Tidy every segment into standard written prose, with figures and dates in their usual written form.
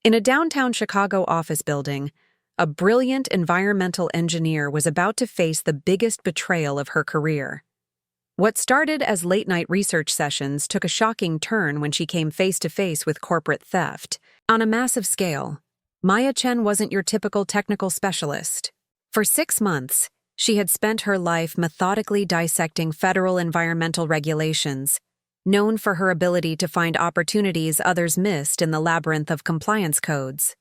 In a downtown Chicago office building, a brilliant environmental engineer was about to face the biggest betrayal of her career. What started as late-night research sessions took a shocking turn when she came face-to-face with corporate theft. On a massive scale, Chen wasn't your typical technical specialist. For 6 months, she had spent her life methodically dissecting federal environmental regulations, known for her ability to find opportunities others missed in the labyrinth of compliance codes.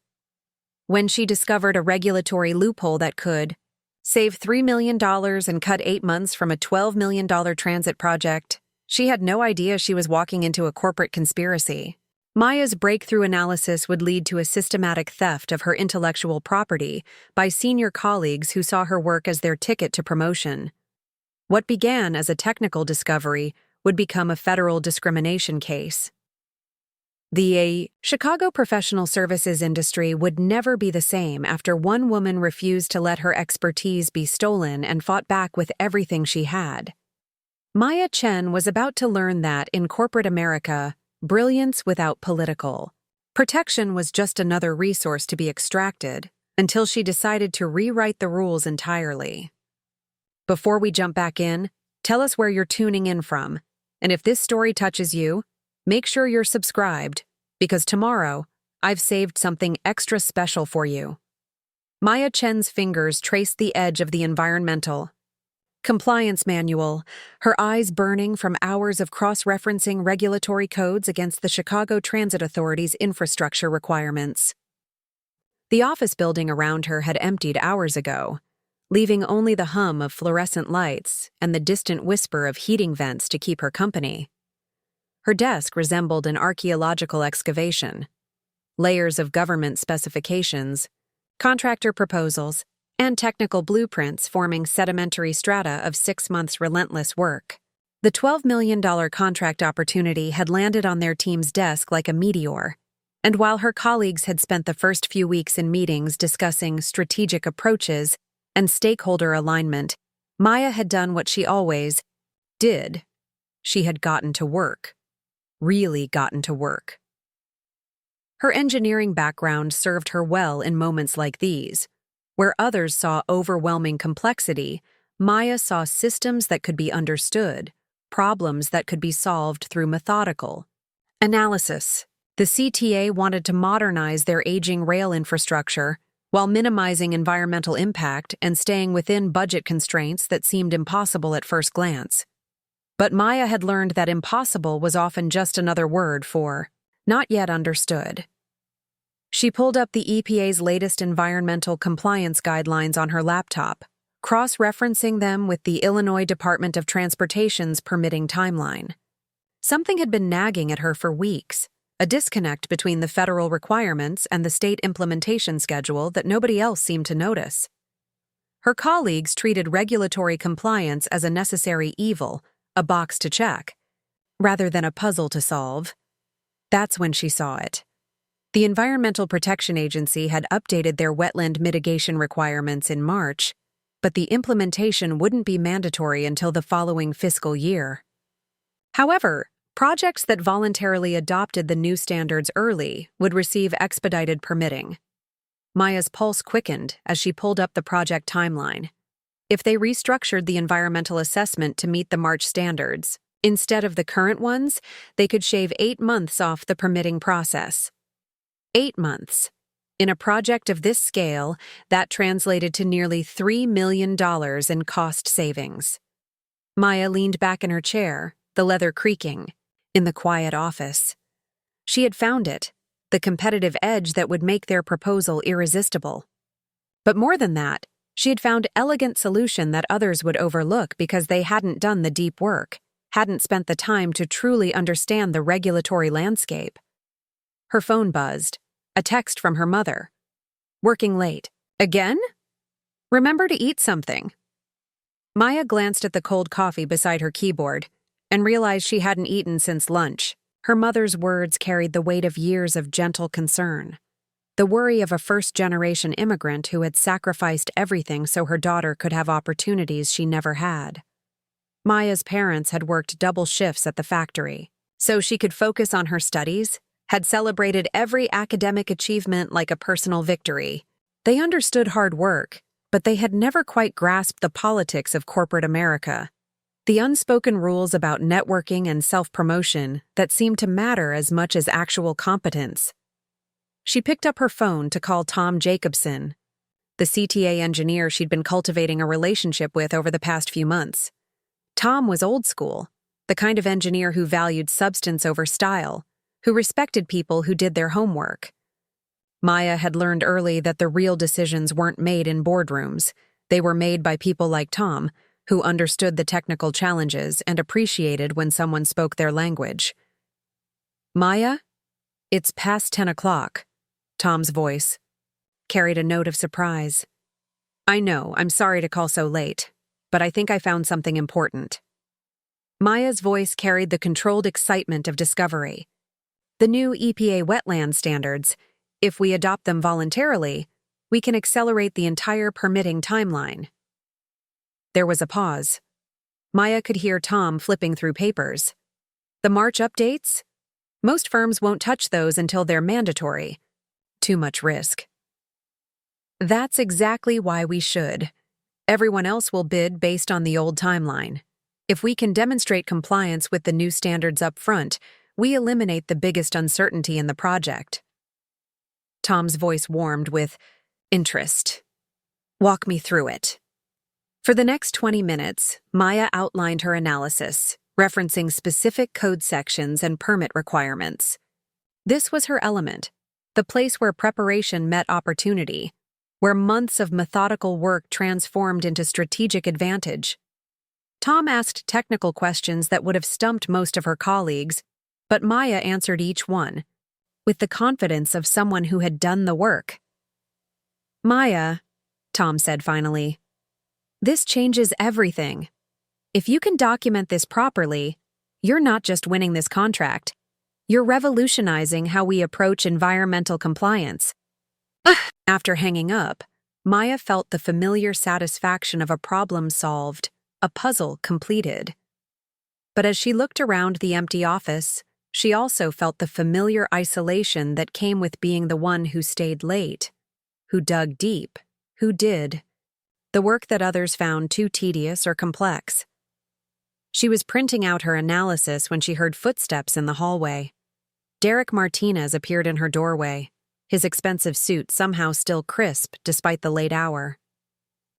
When she discovered a regulatory loophole that could save $3 million and cut 8 months from a $12 million transit project, she had no idea she was walking into a corporate conspiracy. Maya's breakthrough analysis would lead to a systematic theft of her intellectual property by senior colleagues who saw her work as their ticket to promotion. What began as a technical discovery would become a federal discrimination case. The Chicago professional services industry would never be the same after one woman refused to let her expertise be stolen and fought back with everything she had. Chen was about to learn that, in corporate America, brilliance without political protection was just another resource to be extracted, until she decided to rewrite the rules entirely. Before we jump back in, tell us where you're tuning in from, and if this story touches you, make sure you're subscribed, because tomorrow, I've saved something extra special for you. Chen's fingers traced the edge of the environmental compliance manual, her eyes burning from hours of cross-referencing regulatory codes against the Chicago Transit Authority's infrastructure requirements. The office building around her had emptied hours ago, leaving only the hum of fluorescent lights and the distant whisper of heating vents to keep her company. Her desk resembled an archaeological excavation. Layers of government specifications, contractor proposals, and technical blueprints forming sedimentary strata of 6 months' relentless work. The $12 million contract opportunity had landed on their team's desk like a meteor, and while her colleagues had spent the first few weeks in meetings discussing strategic approaches and stakeholder alignment, Maya had done what she always did. She had gotten to work. Really gotten to work. Her engineering background served her well in moments like these. Where others saw overwhelming complexity, Maya saw systems that could be understood, problems that could be solved through methodical analysis. The CTA wanted to modernize their aging rail infrastructure while minimizing environmental impact and staying within budget constraints that seemed impossible at first glance. But Maya had learned that impossible was often just another word for not yet understood. She pulled up the EPA's latest environmental compliance guidelines on her laptop, cross-referencing them with the Illinois Department of Transportation's permitting timeline. Something had been nagging at her for weeks, a disconnect between the federal requirements and the state implementation schedule that nobody else seemed to notice. Her colleagues treated regulatory compliance as a necessary evil, a box to check, rather than a puzzle to solve. That's when she saw it. The Environmental Protection Agency had updated their wetland mitigation requirements in March, but the implementation wouldn't be mandatory until the following fiscal year. However, projects that voluntarily adopted the new standards early would receive expedited permitting. Maya's pulse quickened as she pulled up the project timeline. If they restructured the environmental assessment to meet the March standards, instead of the current ones, they could shave 8 months off the permitting process. 8 months. In a project of this scale, that translated to nearly $3 million in cost savings. Maya leaned back in her chair, the leather creaking, in the quiet office. She had found it, the competitive edge that would make their proposal irresistible. But more than that, she had found an elegant solution that others would overlook because they hadn't done the deep work, hadn't spent the time to truly understand the regulatory landscape. Her phone buzzed. A text from her mother. Working late. Again? Remember to eat something. Maya glanced at the cold coffee beside her keyboard and realized she hadn't eaten since lunch. Her mother's words carried the weight of years of gentle concern. The worry of a first-generation immigrant who had sacrificed everything so her daughter could have opportunities she never had. Maya's parents had worked double shifts at the factory, so she could focus on her studies. had celebrated every academic achievement like a personal victory. They understood hard work, but they had never quite grasped the politics of corporate America. The unspoken rules about networking and self-promotion that seemed to matter as much as actual competence. She picked up her phone to call Tom Jacobson, the CTA engineer she'd been cultivating a relationship with over the past few months. Tom was old school, the kind of engineer who valued substance over style, who respected people who did their homework. Maya had learned early that the real decisions weren't made in boardrooms. They were made by people like Tom, who understood the technical challenges and appreciated when someone spoke their language. "Maya, it's past 10 o'clock, Tom's voice carried a note of surprise. "I know, I'm sorry to call so late, but I think I found something important." Maya's voice carried the controlled excitement of discovery. The new EPA wetland standards, if we adopt them voluntarily, we can accelerate the entire permitting timeline. There was a pause. Maya could hear Tom flipping through papers. "The March updates? Most firms won't touch those until they're mandatory. Too much risk." "That's exactly why we should. Everyone else will bid based on the old timeline. If we can demonstrate compliance with the new standards up front, we eliminate the biggest uncertainty in the project." Tom's voice warmed with interest. "Walk me through it." For the next 20 minutes, Maya outlined her analysis, referencing specific code sections and permit requirements. This was her element, the place where preparation met opportunity, where months of methodical work transformed into strategic advantage. Tom asked technical questions that would have stumped most of her colleagues, but Maya answered each one, with the confidence of someone who had done the work. "Maya," Tom said finally, "this changes everything. If you can document this properly, you're not just winning this contract, you're revolutionizing how we approach environmental compliance." After hanging up, Maya felt the familiar satisfaction of a problem solved, a puzzle completed. But as she looked around the empty office, she also felt the familiar isolation that came with being the one who stayed late, who dug deep, who did the work that others found too tedious or complex. She was printing out her analysis when she heard footsteps in the hallway. Derek Martinez appeared in her doorway, his expensive suit somehow still crisp despite the late hour.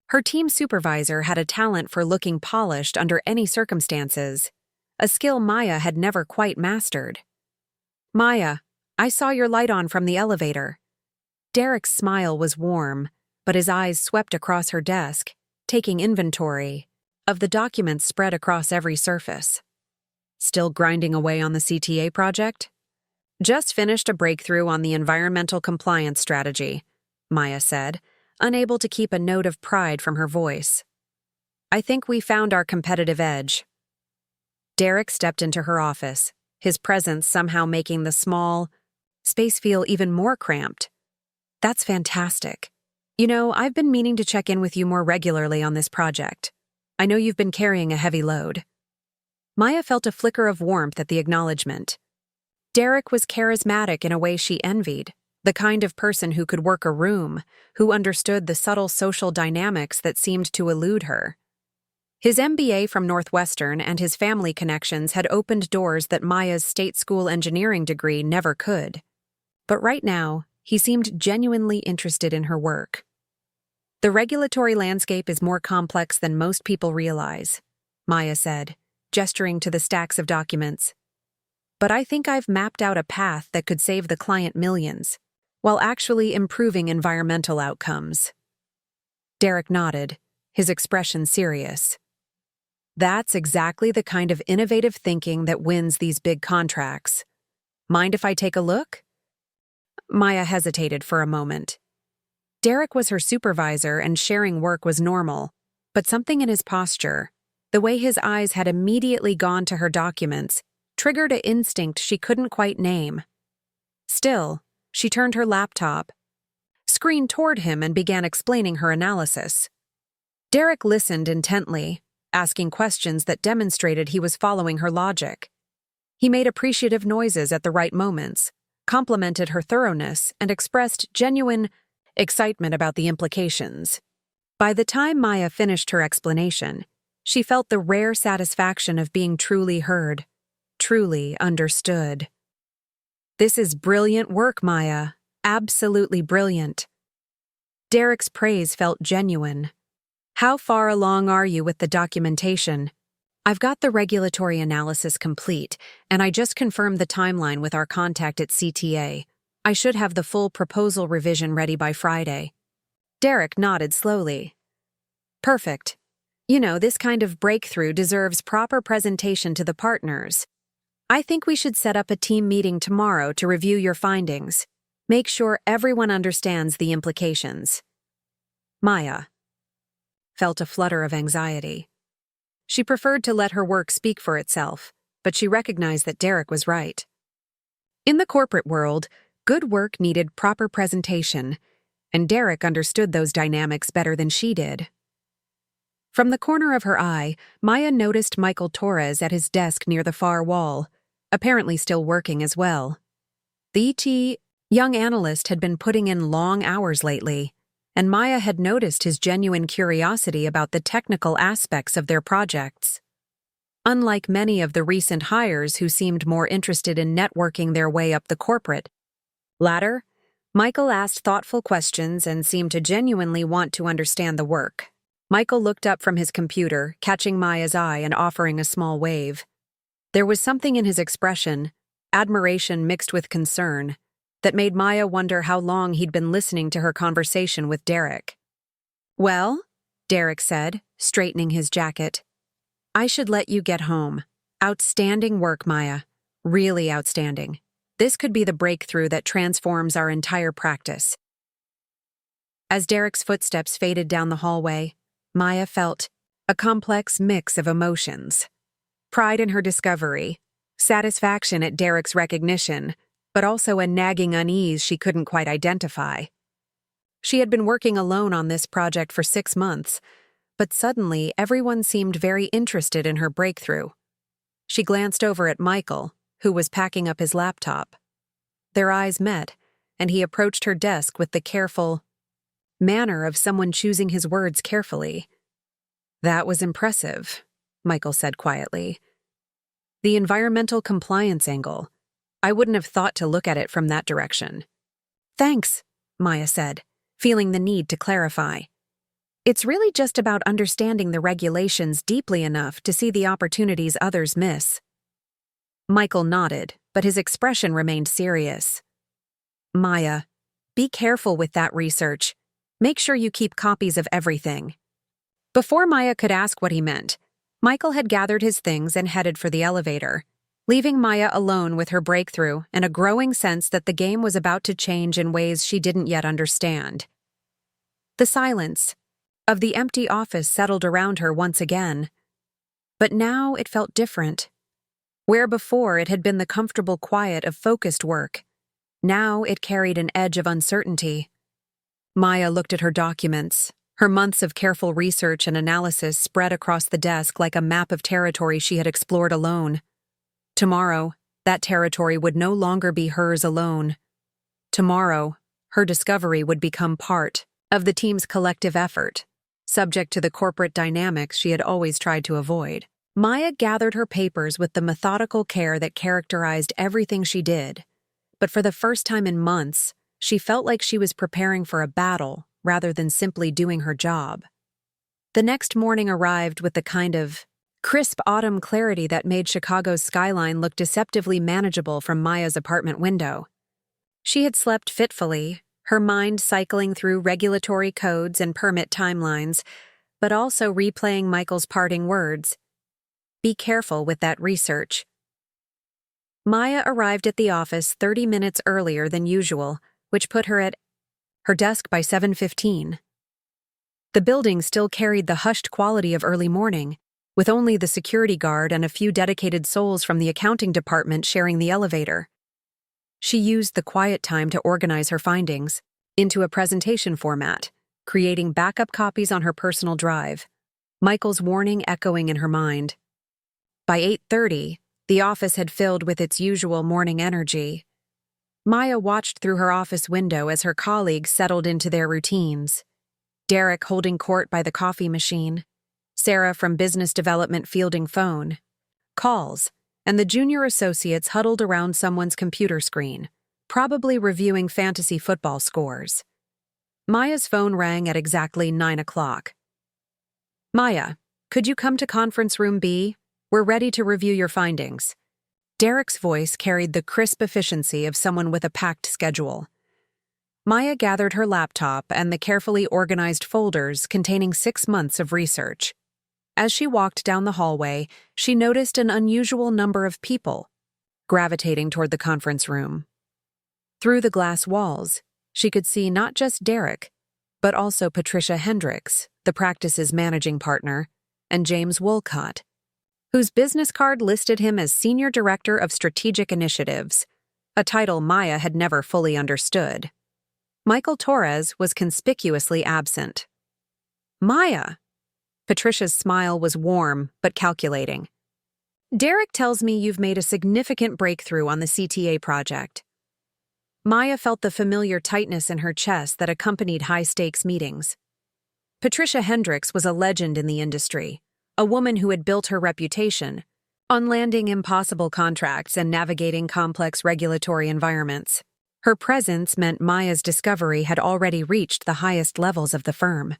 Her team supervisor had a talent for looking polished under any circumstances, a skill Maya had never quite mastered. "Maya, I saw your light on from the elevator." Derek's smile was warm, but his eyes swept across her desk, taking inventory of the documents spread across every surface. "Still grinding away on the CTA project?" "Just finished a breakthrough on the environmental compliance strategy," Maya said, unable to keep a note of pride from her voice. "I think we found our competitive edge." Derek stepped into her office, his presence somehow making the small space feel even more cramped. "That's fantastic. You know, I've been meaning to check in with you more regularly on this project. I know you've been carrying a heavy load." Maya felt a flicker of warmth at the acknowledgement. Derek was charismatic in a way she envied, the kind of person who could work a room, who understood the subtle social dynamics that seemed to elude her. His MBA from Northwestern and his family connections had opened doors that Maya's state school engineering degree never could. But right now, he seemed genuinely interested in her work. "The regulatory landscape is more complex than most people realize," Maya said, gesturing to the stacks of documents. "But I think I've mapped out a path that could save the client millions, while actually improving environmental outcomes." Derek nodded, his expression serious. "That's exactly the kind of innovative thinking that wins these big contracts. Mind if I take a look?" Maya hesitated for a moment. Derek was her supervisor and sharing work was normal, but something in his posture, the way his eyes had immediately gone to her documents, triggered an instinct she couldn't quite name. Still, she turned her laptop screen toward him and began explaining her analysis. Derek listened intently, asking questions that demonstrated he was following her logic. He made appreciative noises at the right moments, complimented her thoroughness, and expressed genuine excitement about the implications. By the time Maya finished her explanation, she felt the rare satisfaction of being truly heard, truly understood. "This is brilliant work, Maya. Absolutely brilliant." Derek's praise felt genuine. "How far along are you with the documentation?" "I've got the regulatory analysis complete, and I just confirmed the timeline with our contact at CTA. I should have the full proposal revision ready by Friday." Derek nodded slowly. "Perfect. You know, this kind of breakthrough deserves proper presentation to the partners. I think we should set up a team meeting tomorrow to review your findings. Make sure everyone understands the implications." Maya felt a flutter of anxiety. She preferred to let her work speak for itself, but she recognized that Derek was right. In the corporate world, good work needed proper presentation, and Derek understood those dynamics better than she did. From the corner of her eye, Maya noticed Michael Torres at his desk near the far wall, apparently still working as well. The young analyst had been putting in long hours lately, and Maya had noticed his genuine curiosity about the technical aspects of their projects. Unlike many of the recent hires who seemed more interested in networking their way up the corporate ladder, Michael asked thoughtful questions and seemed to genuinely want to understand the work. Michael looked up from his computer, catching Maya's eye and offering a small wave. There was something in his expression, admiration mixed with concern, that made Maya wonder how long he'd been listening to her conversation with Derek. "Well," Derek said, straightening his jacket, "I should let you get home. Outstanding work, Maya. Really outstanding. This could be the breakthrough that transforms our entire practice." As Derek's footsteps faded down the hallway, Maya felt a complex mix of emotions. Pride in her discovery, satisfaction at Derek's recognition, but also a nagging unease she couldn't quite identify. She had been working alone on this project for 6 months, but suddenly everyone seemed very interested in her breakthrough. She glanced over at Michael, who was packing up his laptop. Their eyes met, and he approached her desk with the careful manner of someone choosing his words carefully. "That was impressive," Michael said quietly. "The environmental compliance angle. I wouldn't have thought to look at it from that direction." "Thanks," Maya said, feeling the need to clarify. "It's really just about understanding the regulations deeply enough to see the opportunities others miss." Michael nodded, but his expression remained serious. "Maya, be careful with that research. Make sure you keep copies of everything." Before Maya could ask what he meant, Michael had gathered his things and headed for the elevator, leaving Maya alone with her breakthrough and a growing sense that the game was about to change in ways she didn't yet understand. The silence of the empty office settled around her once again. But now it felt different. Where before it had been the comfortable quiet of focused work, now it carried an edge of uncertainty. Maya looked at her documents, her months of careful research and analysis spread across the desk like a map of territory she had explored alone. Tomorrow, that territory would no longer be hers alone. Tomorrow, her discovery would become part of the team's collective effort, subject to the corporate dynamics she had always tried to avoid. Maya gathered her papers with the methodical care that characterized everything she did, but for the first time in months, she felt like she was preparing for a battle rather than simply doing her job. The next morning arrived with the kind of crisp autumn clarity that made Chicago's skyline look deceptively manageable from Maya's apartment window. She had slept fitfully, her mind cycling through regulatory codes and permit timelines, but also replaying Michael's parting words. "Be careful with that research." Maya arrived at the office 30 minutes earlier than usual, which put her at her desk by 7:15. The building still carried the hushed quality of early morning, with only the security guard and a few dedicated souls from the accounting department sharing the elevator. She used the quiet time to organize her findings into a presentation format, creating backup copies on her personal drive, Michael's warning echoing in her mind. By 8:30, the office had filled with its usual morning energy. Maya watched through her office window as her colleagues settled into their routines. Derek holding court by the coffee machine, Sarah from business development fielding phone calls, and the junior associates huddled around someone's computer screen, probably reviewing fantasy football scores. Maya's phone rang at exactly 9 o'clock. "Maya, could you come to conference room B? We're ready to review your findings." Derek's voice carried the crisp efficiency of someone with a packed schedule. Maya gathered her laptop and the carefully organized folders containing 6 months of research. As she walked down the hallway, she noticed an unusual number of people gravitating toward the conference room. Through the glass walls, she could see not just Derek, but also Patricia Hendricks, the practice's managing partner, and James Wolcott, whose business card listed him as Senior Director of Strategic Initiatives, a title Maya had never fully understood. Michael Torres was conspicuously absent. "Maya!" Patricia's smile was warm but calculating. "Derek tells me you've made a significant breakthrough on the CTA project." Maya felt the familiar tightness in her chest that accompanied high-stakes meetings. Patricia Hendricks was a legend in the industry, a woman who had built her reputation on landing impossible contracts and navigating complex regulatory environments. Her presence meant Maya's discovery had already reached the highest levels of the firm.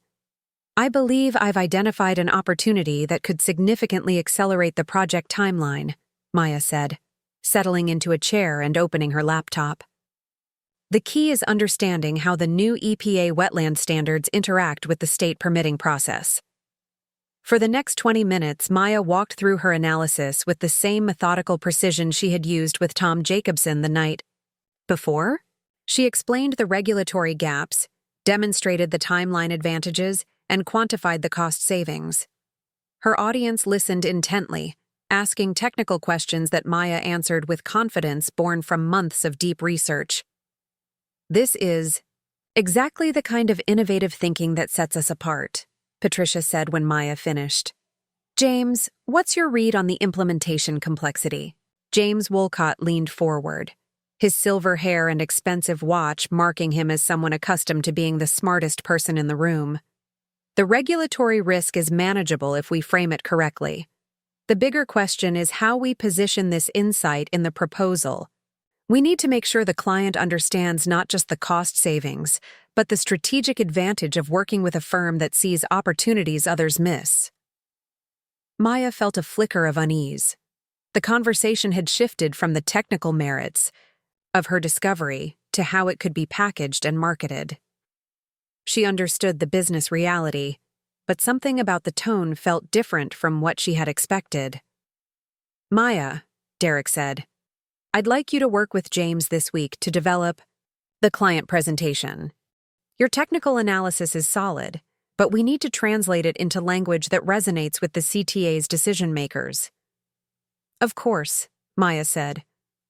"I believe I've identified an opportunity that could significantly accelerate the project timeline," Maya said, settling into a chair and opening her laptop. "The key is understanding how the new EPA wetland standards interact with the state permitting process." For the next 20 minutes, Maya walked through her analysis with the same methodical precision she had used with Tom Jacobson the night before. She explained the regulatory gaps, demonstrated the timeline advantages, and quantified the cost savings. Her audience listened intently, asking technical questions that Maya answered with confidence born from months of deep research. "This is exactly the kind of innovative thinking that sets us apart," Patricia said when Maya finished. "James, what's your read on the implementation complexity?" James Wolcott leaned forward, his silver hair and expensive watch marking him as someone accustomed to being the smartest person in the room. "The regulatory risk is manageable if we frame it correctly. The bigger question is how we position this insight in the proposal. We need to make sure the client understands not just the cost savings, but the strategic advantage of working with a firm that sees opportunities others miss." Maya felt a flicker of unease. The conversation had shifted from the technical merits of her discovery to how it could be packaged and marketed. She understood the business reality, but something about the tone felt different from what she had expected. "Maya," Derek said, "I'd like you to work with James this week to develop the client presentation. Your technical analysis is solid, but we need to translate it into language that resonates with the CTA's decision-makers." "Of course," Maya said,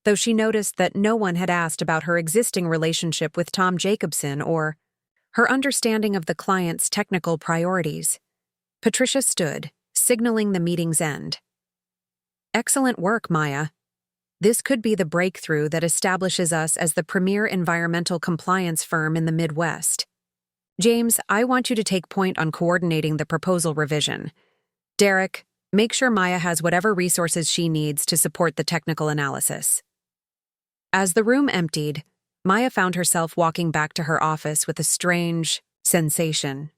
though she noticed that no one had asked about her existing relationship with Tom Jacobson or her understanding of the client's technical priorities. Patricia stood, signaling the meeting's end. "Excellent work, Maya. This could be the breakthrough that establishes us as the premier environmental compliance firm in the Midwest. James, I want you to take point on coordinating the proposal revision. Derek, make sure Maya has whatever resources she needs to support the technical analysis." As the room emptied, Maya found herself walking back to her office with a strange sensation.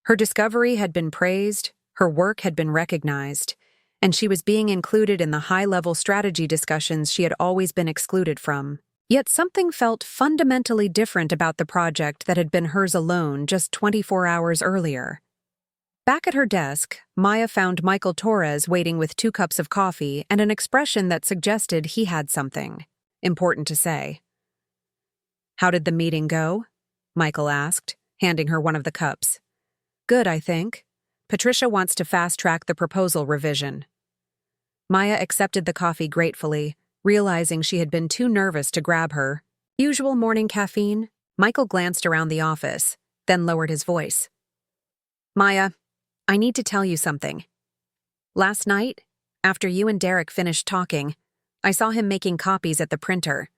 Her discovery had been praised, her work had been recognized, and she was being included in the high-level strategy discussions she had always been excluded from. Yet something felt fundamentally different about the project that had been hers alone just 24 hours earlier. Back at her desk, Maya found Michael Torres waiting with 2 cups of coffee and an expression that suggested he had something important to say. "How did the meeting go?" Michael asked, handing her one of the cups. "Good, I think. Patricia wants to fast-track the proposal revision." Maya accepted the coffee gratefully, realizing she had been too nervous to grab her usual morning caffeine. Michael glanced around the office, then lowered his voice. "Maya, I need to tell you something. Last night, after you and Derek finished talking, I saw him making copies at the printer.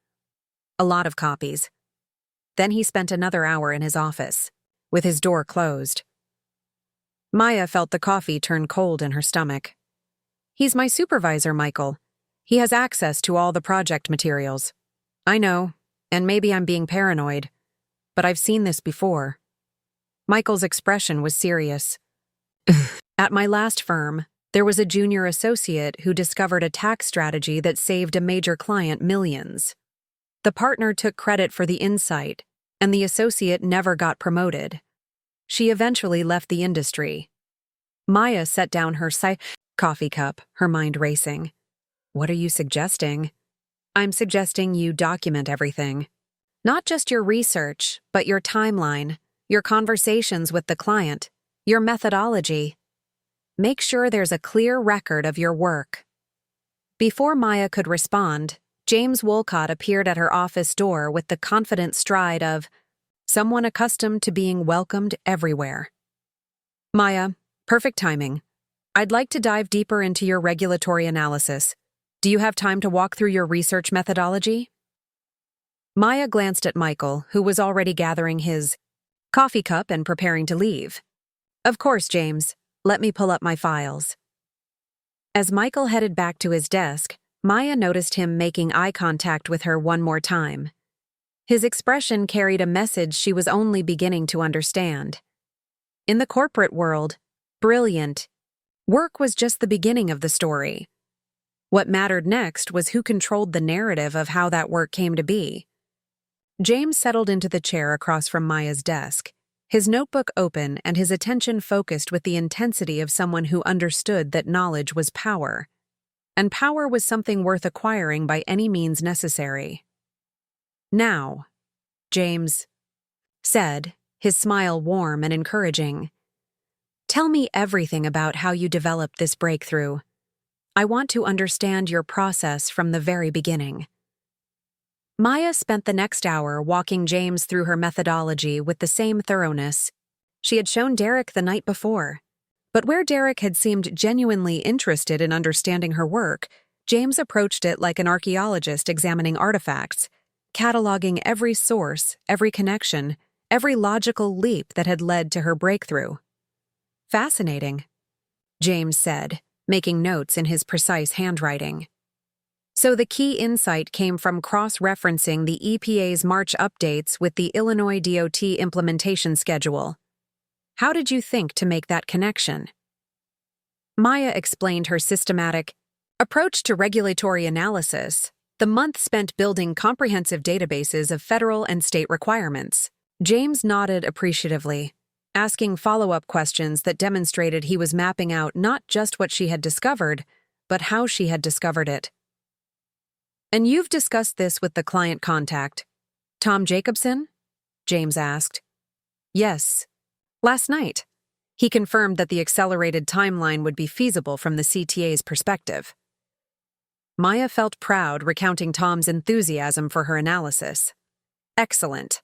a lot of copies. Then he spent another hour in his office, with his door closed. Maya felt the coffee turn cold in her stomach. He's my supervisor, Michael. He has access to all the project materials. I know, and maybe I'm being paranoid, but I've seen this before. Michael's expression was serious. At my last firm, there was a junior associate who discovered a tax strategy that saved a major client millions. The partner took credit for the insight, and the associate never got promoted. She eventually left the industry. Maya set down her coffee cup, her mind racing. What are you suggesting? I'm suggesting you document everything. Not just your research, but your timeline, your conversations with the client, your methodology. Make sure there's a clear record of your work. Before Maya could respond, James Wolcott appeared at her office door with the confident stride of someone accustomed to being welcomed everywhere. Maya, perfect timing. I'd like to dive deeper into your regulatory analysis. Do you have time to walk through your research methodology? Maya glanced at Michael, who was already gathering his coffee cup and preparing to leave. Of course, James. Let me pull up my files. As Michael headed back to his desk, Maya noticed him making eye contact with her one more time. His expression carried a message she was only beginning to understand. In the corporate world, brilliant. Work was just the beginning of the story. What mattered next was who controlled the narrative of how that work came to be. James settled into the chair across from Maya's desk, his notebook open and his attention focused with the intensity of someone who understood that knowledge was power, and power was something worth acquiring by any means necessary. Now, James said, his smile warm and encouraging, tell me everything about how you developed this breakthrough. I want to understand your process from the very beginning. Maya spent the next hour walking James through her methodology with the same thoroughness she had shown Derek the night before. But where Derek had seemed genuinely interested in understanding her work, James approached it like an archaeologist examining artifacts, cataloging every source, every connection, every logical leap that had led to her breakthrough. Fascinating, James said, making notes in his precise handwriting. So the key insight came from cross-referencing the EPA's March updates with the Illinois DOT implementation schedule. How did you think to make that connection? Maya explained her systematic approach to regulatory analysis, the month spent building comprehensive databases of federal and state requirements. James nodded appreciatively, asking follow-up questions that demonstrated he was mapping out not just what she had discovered, but how she had discovered it. And you've discussed this with the client contact, Tom Jacobson? James asked. Yes. Last night. He confirmed that the accelerated timeline would be feasible from the CTA's perspective. Maya felt proud recounting Tom's enthusiasm for her analysis. Excellent.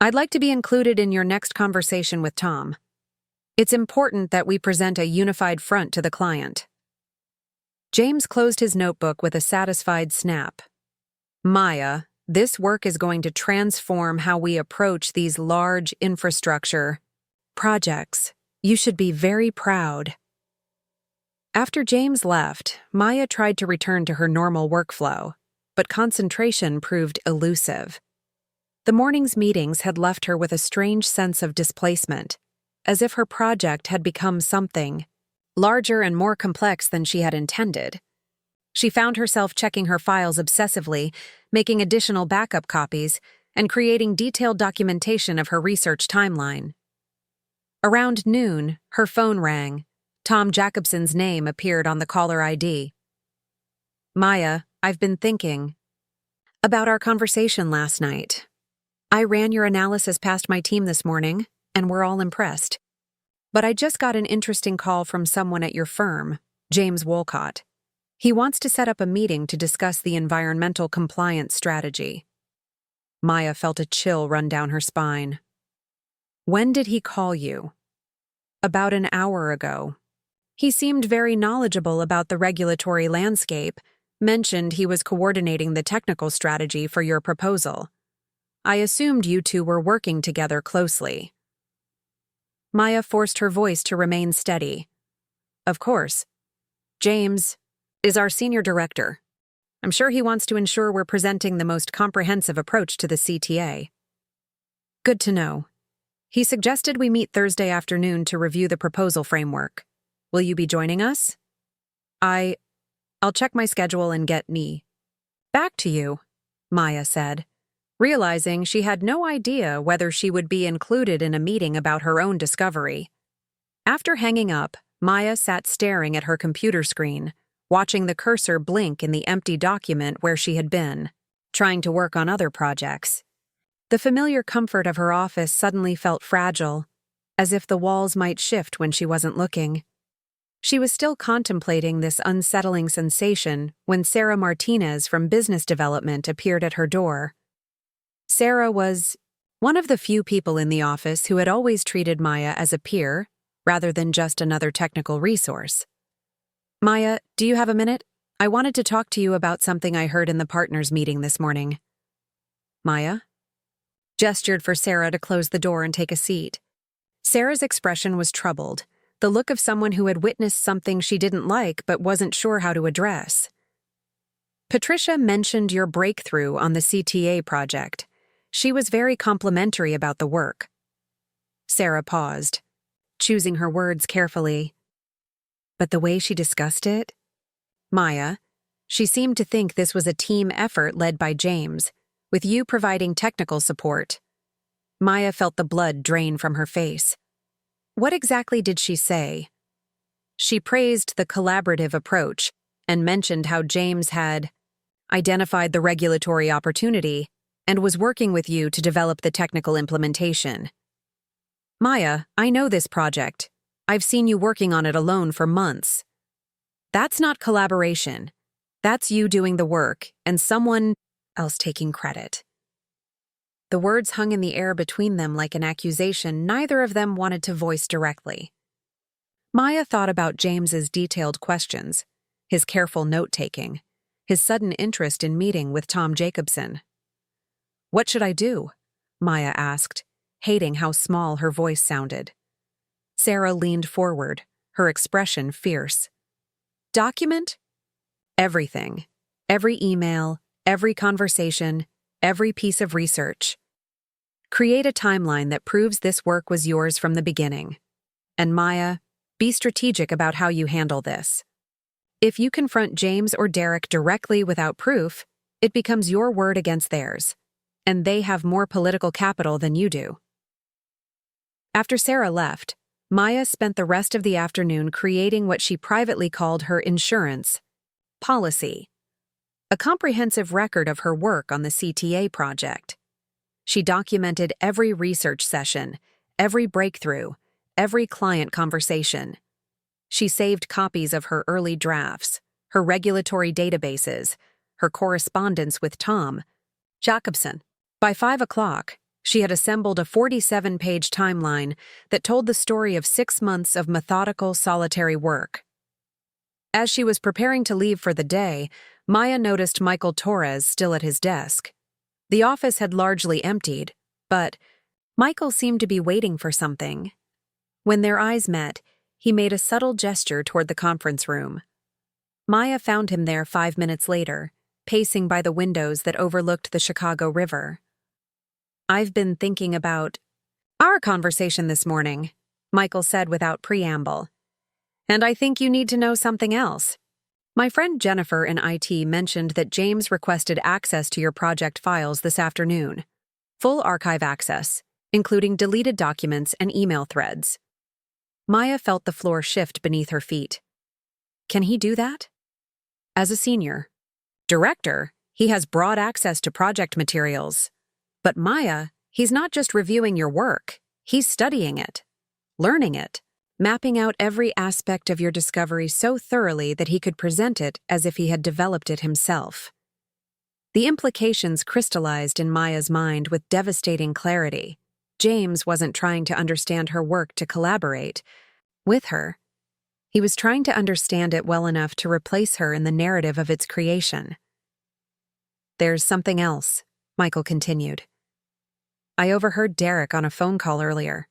I'd like to be included in your next conversation with Tom. It's important that we present a unified front to the client. James closed his notebook with a satisfied snap. Maya, this work is going to transform how we approach these large infrastructure projects. You should be very proud. After James left, Maya tried to return to her normal workflow, but concentration proved elusive. The morning's meetings had left her with a strange sense of displacement, as if her project had become something larger and more complex than she had intended. She found herself checking her files obsessively, making additional backup copies, and creating detailed documentation of her research timeline. Around noon, her phone rang. Tom Jacobson's name appeared on the caller ID. Maya, I've been thinking about our conversation last night. I ran your analysis past my team this morning, and we're all impressed. But I just got an interesting call from someone at your firm, James Wolcott. He wants to set up a meeting to discuss the environmental compliance strategy. Maya felt a chill run down her spine. When did he call you? About an hour ago. He seemed very knowledgeable about the regulatory landscape, mentioned he was coordinating the technical strategy for your proposal. I assumed you two were working together closely. Maya forced her voice to remain steady. Of course. James is our senior director. I'm sure he wants to ensure we're presenting the most comprehensive approach to the CTA. Good to know. He suggested we meet Thursday afternoon to review the proposal framework. Will you be joining us? I'll check my schedule and get back to you, Maya said, realizing she had no idea whether she would be included in a meeting about her own discovery. After hanging up, Maya sat staring at her computer screen, watching the cursor blink in the empty document where she had been, trying to work on other projects. The familiar comfort of her office suddenly felt fragile, as if the walls might shift when she wasn't looking. She was still contemplating this unsettling sensation when Sarah Martinez from Business Development appeared at her door. Sarah was one of the few people in the office who had always treated Maya as a peer, rather than just another technical resource. Maya, do you have a minute? I wanted to talk to you about something I heard in the partners meeting this morning. Maya gestured for Sarah to close the door and take a seat. Sarah's expression was troubled, the look of someone who had witnessed something she didn't like but wasn't sure how to address. Patricia mentioned your breakthrough on the CTA project. She was very complimentary about the work. Sarah paused, choosing her words carefully. But the way she discussed it? Maya, she seemed to think this was a team effort led by James, with you providing technical support. Maya felt the blood drain from her face. What exactly did she say? She praised the collaborative approach and mentioned how James had identified the regulatory opportunity and was working with you to develop the technical implementation. Maya, I know this project. I've seen you working on it alone for months. That's not collaboration. That's you doing the work and someone else taking credit. The words hung in the air between them like an accusation neither of them wanted to voice directly. Maya thought about James's detailed questions, his careful note-taking, his sudden interest in meeting with Tom Jacobson. What should I do? Maya asked, hating how small her voice sounded. Sarah leaned forward, her expression fierce. Document? Everything. Every email, every conversation, every piece of research. Create a timeline that proves this work was yours from the beginning. And Maya, be strategic about how you handle this. If you confront James or Derek directly without proof, it becomes your word against theirs, and they have more political capital than you do. After Sarah left, Maya spent the rest of the afternoon creating what she privately called her insurance policy, a comprehensive record of her work on the CTA project. She documented every research session, every breakthrough, every client conversation. She saved copies of her early drafts, her regulatory databases, her correspondence with Tom Jacobson. By 5 o'clock, she had assembled a 47-page timeline that told the story of 6 months of methodical, solitary work. As she was preparing to leave for the day, Maya noticed Michael Torres still at his desk. The office had largely emptied, but Michael seemed to be waiting for something. When their eyes met, he made a subtle gesture toward the conference room. Maya found him there 5 minutes later, pacing by the windows that overlooked the Chicago River. I've been thinking about our conversation this morning, Michael said without preamble. And I think you need to know something else. My friend Jennifer in IT mentioned that James requested access to your project files this afternoon. Full archive access, including deleted documents and email threads. Maya felt the floor shift beneath her feet. Can he do that? As a senior director, he has broad access to project materials. But Maya, he's not just reviewing your work, he's studying it, learning it, mapping out every aspect of your discovery so thoroughly that he could present it as if he had developed it himself. The implications crystallized in Maya's mind with devastating clarity. James wasn't trying to understand her work to collaborate with her. He was trying to understand it well enough to replace her in the narrative of its creation. "There's something else," Michael continued. "I overheard Derek on a phone call earlier.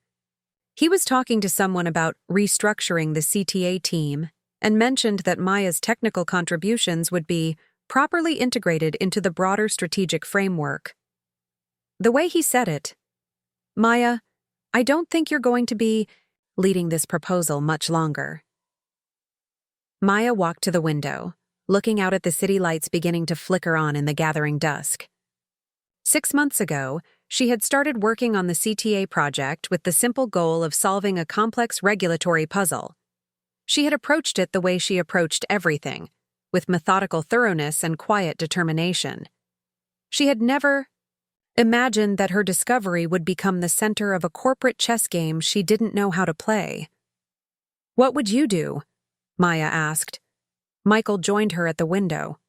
He was talking to someone about restructuring the CTA team and mentioned that Maya's technical contributions would be properly integrated into the broader strategic framework. The way he said it, Maya, I don't think you're going to be leading this proposal much longer." Maya walked to the window, looking out at the city lights beginning to flicker on in the gathering dusk. 6 months ago, she had started working on the CTA project with the simple goal of solving a complex regulatory puzzle. She had approached it the way she approached everything, with methodical thoroughness and quiet determination. She had never imagined that her discovery would become the center of a corporate chess game she didn't know how to play. "What would you do?" Maya asked. Michael joined her at the window.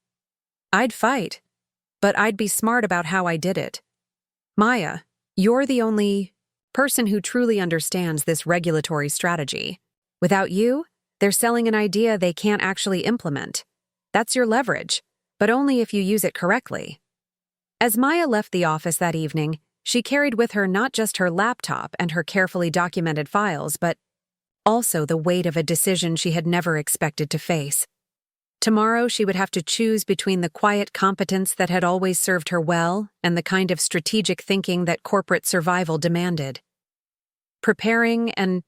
"I'd fight, but I'd be smart about how I did it. Maya, you're the only person who truly understands this regulatory strategy. Without you, they're selling an idea they can't actually implement. That's your leverage, but only if you use it correctly." As Maya left the office that evening, she carried with her not just her laptop and her carefully documented files, but also the weight of a decision she had never expected to face. Tomorrow she would have to choose between the quiet competence that had always served her well and the kind of strategic thinking that corporate survival demanded. Preparing and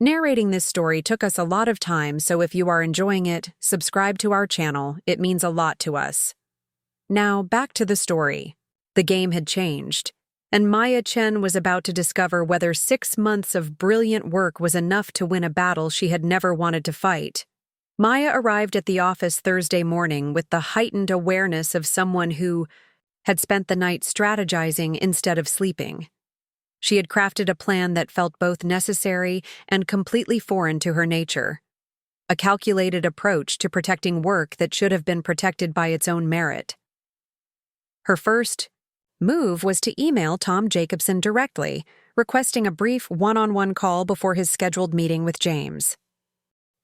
narrating this story took us a lot of time, so if you are enjoying it, subscribe to our channel. It means a lot to us. Now, back to the story. The game had changed, and Maya Chen was about to discover whether 6 months of brilliant work was enough to win a battle she had never wanted to fight. Maya arrived at the office Thursday morning with the heightened awareness of someone who had spent the night strategizing instead of sleeping. She had crafted a plan that felt both necessary and completely foreign to her nature. A calculated approach to protecting work that should have been protected by its own merit. Her first move was to email Tom Jacobson directly, requesting a brief one-on-one call before his scheduled meeting with James.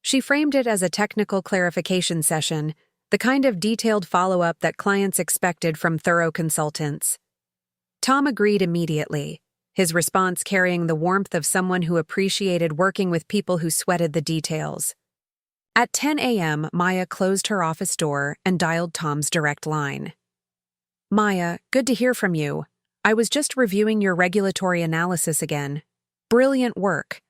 She framed it as a technical clarification session, the kind of detailed follow-up that clients expected from thorough consultants. Tom agreed immediately, his response carrying the warmth of someone who appreciated working with people who sweated the details. At 10 a.m., Maya closed her office door and dialed Tom's direct line. "Maya, good to hear from you. I was just reviewing your regulatory analysis again. Brilliant work.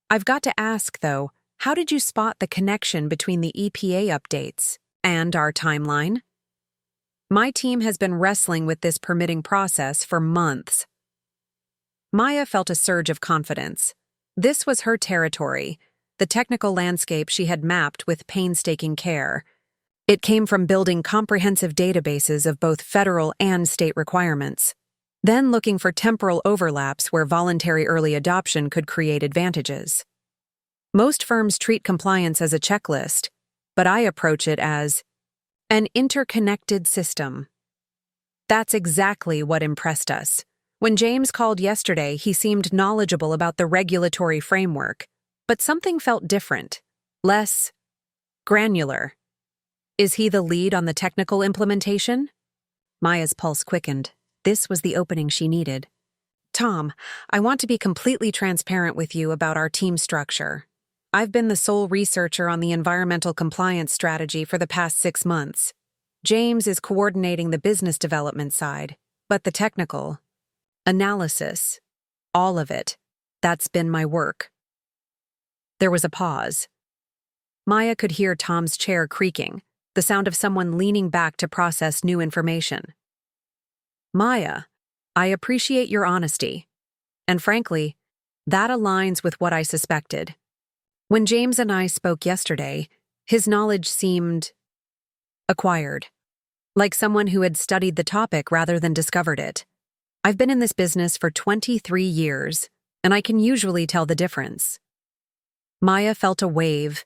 I've got to ask, though, how did you spot the connection between the EPA updates and our timeline?" "My team has been wrestling with this permitting process for months." Maya felt a surge of confidence. This was her territory, the technical landscape she had mapped with painstaking care. It came from building comprehensive databases of both federal and state requirements, then looking for temporal overlaps where voluntary early adoption could create advantages. Most firms treat compliance as a checklist, but I approach it as an interconnected system. That's exactly what impressed us. When James called yesterday, he seemed knowledgeable about the regulatory framework, but something felt different, less granular. Is he the lead on the technical implementation? Maya's pulse quickened. This was the opening she needed. "Tom, I want to be completely transparent with you about our team structure. I've been the sole researcher on the environmental compliance strategy for the past 6 months. James is coordinating the business development side, but the technical analysis, all of it, that's been my work." There was a pause. Maya could hear Tom's chair creaking, the sound of someone leaning back to process new information. "Maya, I appreciate your honesty. And frankly, that aligns with what I suspected. When James and I spoke yesterday, his knowledge seemed acquired, like someone who had studied the topic rather than discovered it. I've been in this business for 23 years, and I can usually tell the difference." Maya felt a wave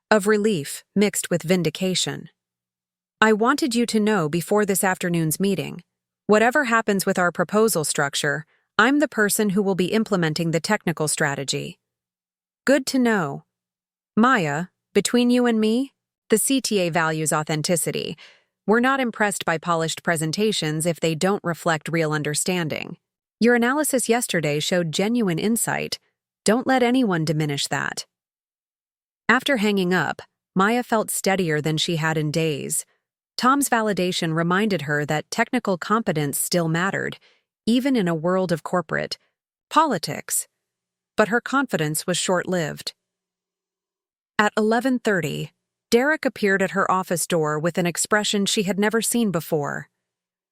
of relief mixed with vindication. "I wanted you to know before this afternoon's meeting, whatever happens with our proposal structure, I'm the person who will be implementing the technical strategy." "Good to know. Maya, Between you and me, the CTA values authenticity. We're not impressed by polished presentations if they don't reflect real understanding. Your analysis yesterday showed genuine insight. Don't let anyone diminish that. After hanging up, Maya felt steadier than she had in days. Tom's validation reminded her that technical competence still mattered, even in a world of corporate politics. But her confidence was short-lived. At 11:30, Derek appeared at her office door with an expression she had never seen before.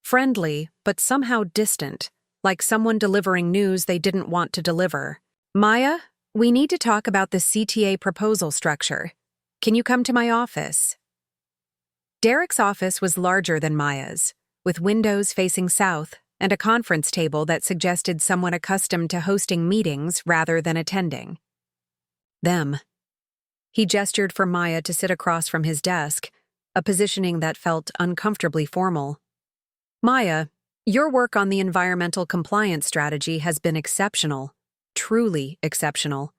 Friendly, but somehow distant, like someone delivering news they didn't want to deliver. "Maya, we need to talk about the CTA proposal structure. Can you come to my office?" Derek's office was larger than Maya's, with windows facing south and a conference table that suggested someone accustomed to hosting meetings rather than attending. Them. He gestured for Maya to sit across from his desk, a positioning that felt uncomfortably formal. "Maya, your work on the environmental compliance strategy has been exceptional, truly exceptional.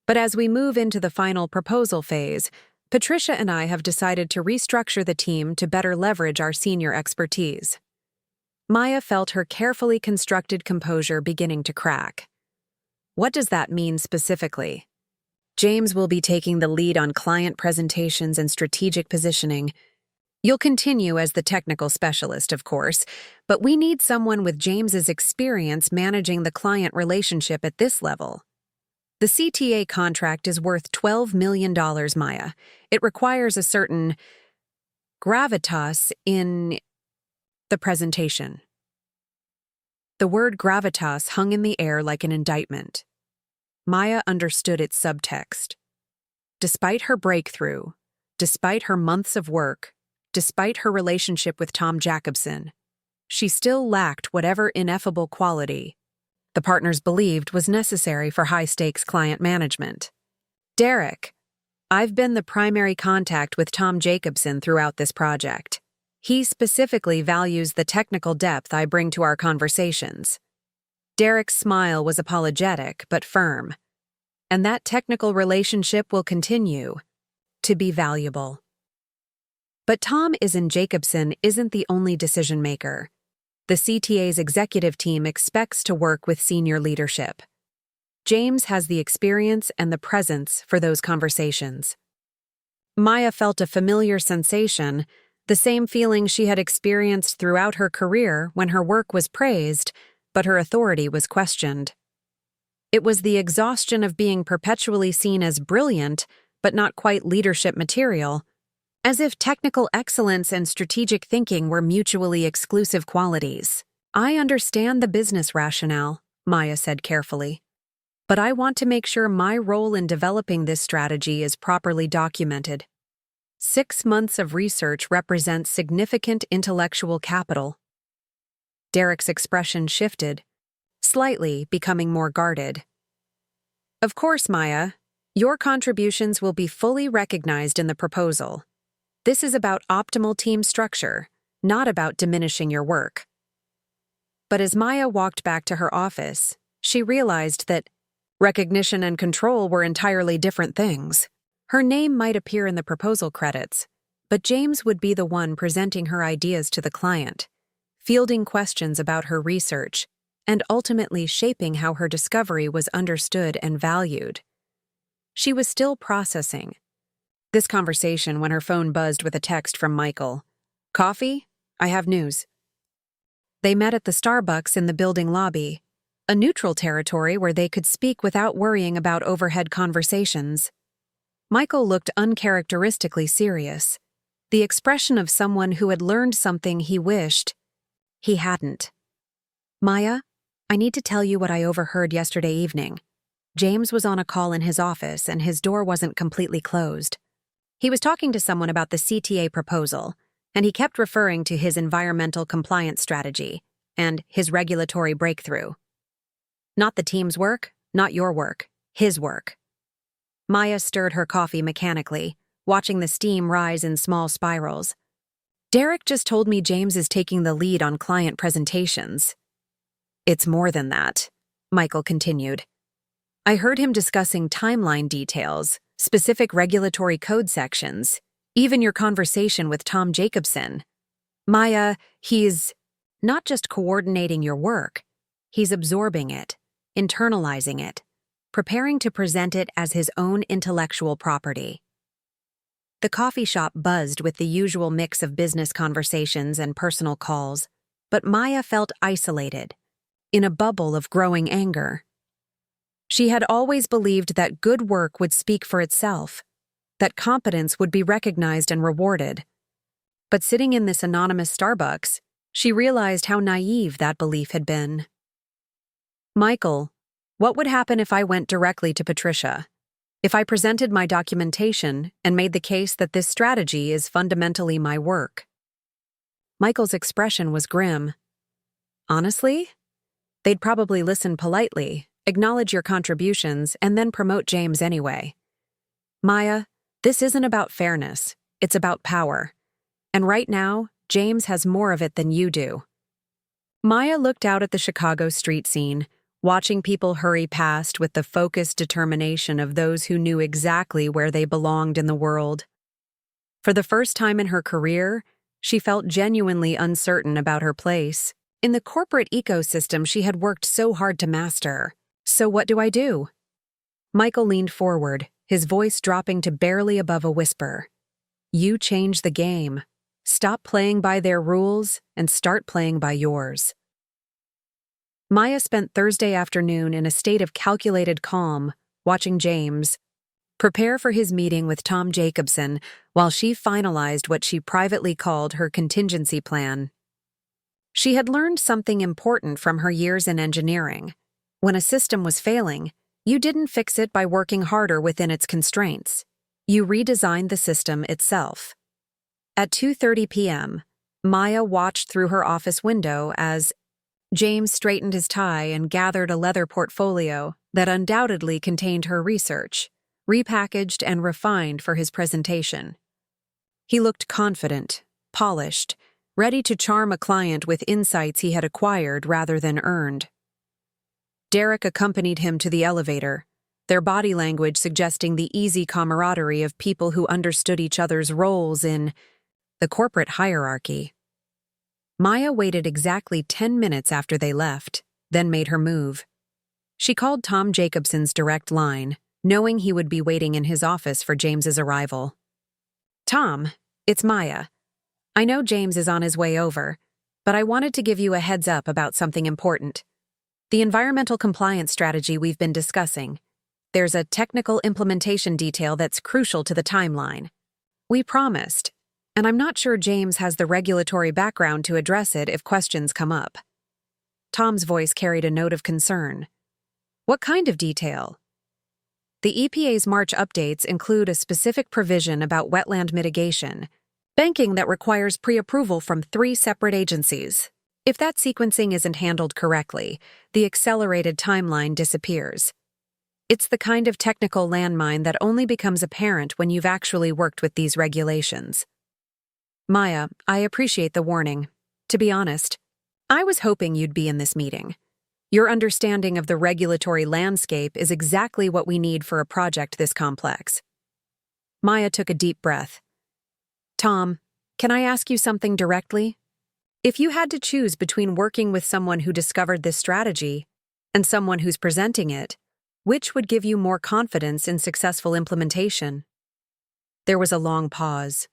But as we move into the final proposal phase, Patricia and I have decided to restructure the team to better leverage our senior expertise." Maya felt her carefully constructed composure beginning to crack. "What does that mean specifically?" "James will be taking the lead on client presentations and strategic positioning. You'll continue as the technical specialist, of course, but we need someone with James's experience managing the client relationship at this level. The CTA contract is worth $12 million, Maya. It requires a certain gravitas in the presentation." The word gravitas hung in the air like an indictment. Maya understood its subtext. Despite her breakthrough, despite her months of work, despite her relationship with Tom Jacobson, she still lacked whatever ineffable quality the partners believed was necessary for high-stakes client management. "Derek, I've been the primary contact with Tom Jacobson throughout this project. He specifically values the technical depth I bring to our conversations." Derek's smile was apologetic but firm. "And that technical relationship will continue to be valuable." But Tom Jacobson isn't the only decision-maker. The CTA's executive team expects to work with senior leadership. James has the experience and the presence for those conversations. Maya felt a familiar sensation, the same feeling she had experienced throughout her career when her work was praised, but her authority was questioned. It was the exhaustion of being perpetually seen as brilliant, but not quite leadership material, as if technical excellence and strategic thinking were mutually exclusive qualities. "I understand the business rationale," Maya said carefully, "but I want to make sure my role in developing this strategy is properly documented. 6 months of research represents significant intellectual capital." Derek's expression shifted, slightly becoming more guarded. "Of course, Maya, your contributions will be fully recognized in the proposal. This is about optimal team structure, not about diminishing your work." But as Maya walked back to her office, she realized that recognition and control were entirely different things. Her name might appear in the proposal credits, but James would be the one presenting her ideas to the client, fielding questions about her research, and ultimately shaping how her discovery was understood and valued. She was still processing this conversation when her phone buzzed with a text from Michael. "Coffee? I have news." They met at the Starbucks in the building lobby, a neutral territory where they could speak without worrying about overhead conversations. Michael looked uncharacteristically serious, the expression of someone who had learned something he wished he hadn't. "Maya, I need to tell you what I overheard yesterday evening." James was on a call in his office and his door wasn't completely closed. He was talking to someone about the CTA proposal, and he kept referring to his environmental compliance strategy and his regulatory breakthrough. "Not the team's work, not your work, his work." Maya stirred her coffee mechanically, watching the steam rise in small spirals. "Derek just told me James is taking the lead on client presentations." "It's more than that," Michael continued. "I heard him discussing timeline details, specific regulatory code sections, even your conversation with Tom Jacobson. Maya, he's not just coordinating your work, he's absorbing it, internalizing it, preparing to present it as his own intellectual property. The coffee shop buzzed with the usual mix of business conversations and personal calls, but Maya felt isolated, in a bubble of growing anger. She had always believed that good work would speak for itself, that competence would be recognized and rewarded. But sitting in this anonymous Starbucks, she realized how naive that belief had been. Michael, what would happen if I went directly to Patricia? If I presented my documentation and made the case that this strategy is fundamentally my work? Michael's expression was grim. Honestly? They'd probably listen politely, acknowledge your contributions, and then promote James anyway. Maya, this isn't about fairness, it's about power. And right now, James has more of it than you do. Maya looked out at the Chicago street scene, watching people hurry past with the focused determination of those who knew exactly where they belonged in the world. For the first time in her career, she felt genuinely uncertain about her place in the corporate ecosystem she had worked so hard to master. So what do I do? Michael leaned forward, his voice dropping to barely above a whisper. You change the game. Stop playing by their rules and start playing by yours. Maya spent Thursday afternoon in a state of calculated calm, watching James prepare for his meeting with Tom Jacobson while she finalized what she privately called her contingency plan. She had learned something important from her years in engineering. When a system was failing, you didn't fix it by working harder within its constraints. You redesigned the system itself. At 2:30 p.m., Maya watched through her office window as James straightened his tie and gathered a leather portfolio that undoubtedly contained her research, repackaged and refined for his presentation. He looked confident, polished, ready to charm a client with insights he had acquired rather than earned. Derek accompanied him to the elevator, their body language suggesting the easy camaraderie of people who understood each other's roles in the corporate hierarchy. Maya waited exactly 10 minutes after they left, then made her move. She called Tom Jacobson's direct line, knowing he would be waiting in his office for James's arrival. Tom, it's Maya. I know James is on his way over, but I wanted to give you a heads up about something important. The environmental compliance strategy we've been discussing. There's a technical implementation detail that's crucial to the timeline. We promised, and I'm not sure James has the regulatory background to address it if questions come up. Tom's voice carried a note of concern. What kind of detail? The EPA's March updates include a specific provision about wetland mitigation, banking that requires pre-approval from 3 separate agencies. If that sequencing isn't handled correctly, the accelerated timeline disappears. It's the kind of technical landmine that only becomes apparent when you've actually worked with these regulations. Maya, I appreciate the warning. To be honest, I was hoping you'd be in this meeting. Your understanding of the regulatory landscape is exactly what we need for a project this complex. Maya took a deep breath. Tom, can I ask you something directly? If you had to choose between working with someone who discovered this strategy and someone who's presenting it, which would give you more confidence in successful implementation? There was a long pause.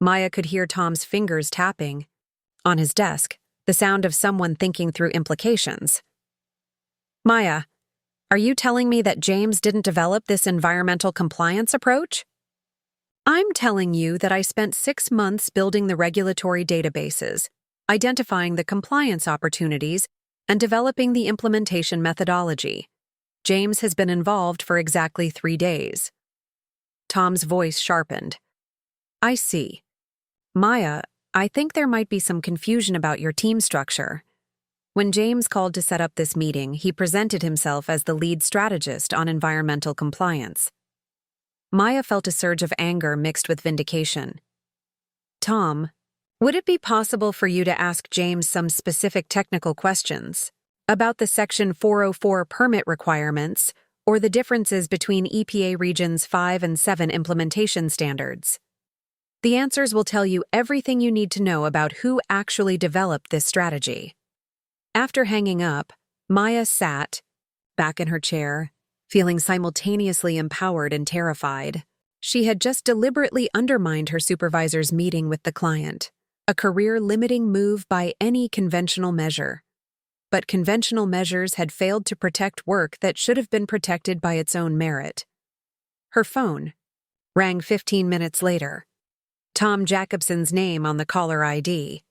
Maya could hear Tom's fingers tapping on his desk, the sound of someone thinking through implications. Maya, are you telling me that James didn't develop this environmental compliance approach? I'm telling you that I spent 6 months building the regulatory databases, identifying the compliance opportunities, and developing the implementation methodology. James has been involved for exactly 3 days. Tom's voice sharpened. I see. Maya, I think there might be some confusion about your team structure. When James called to set up this meeting, he presented himself as the lead strategist on environmental compliance. Maya felt a surge of anger mixed with vindication. Tom, would it be possible for you to ask James some specific technical questions about the Section 404 permit requirements or the differences between EPA Regions 5 and 7 implementation standards? The answers will tell you everything you need to know about who actually developed this strategy. After hanging up, Maya sat back in her chair, feeling simultaneously empowered and terrified. She had just deliberately undermined her supervisor's meeting with the client, a career-limiting move by any conventional measure. But conventional measures had failed to protect work that should have been protected by its own merit. Her phone rang 15 minutes later. Tom Jacobson's name on the caller ID.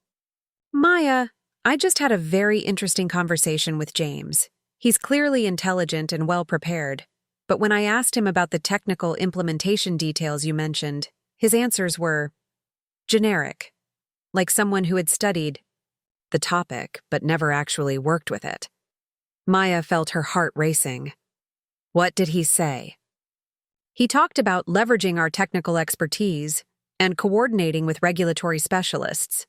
Maya, I just had a very interesting conversation with James. He's clearly intelligent and well-prepared, but when I asked him about the technical implementation details you mentioned, his answers were generic, like someone who had studied the topic but never actually worked with it. Maya felt her heart racing. What did he say? He talked about leveraging our technical expertise and coordinating with regulatory specialists.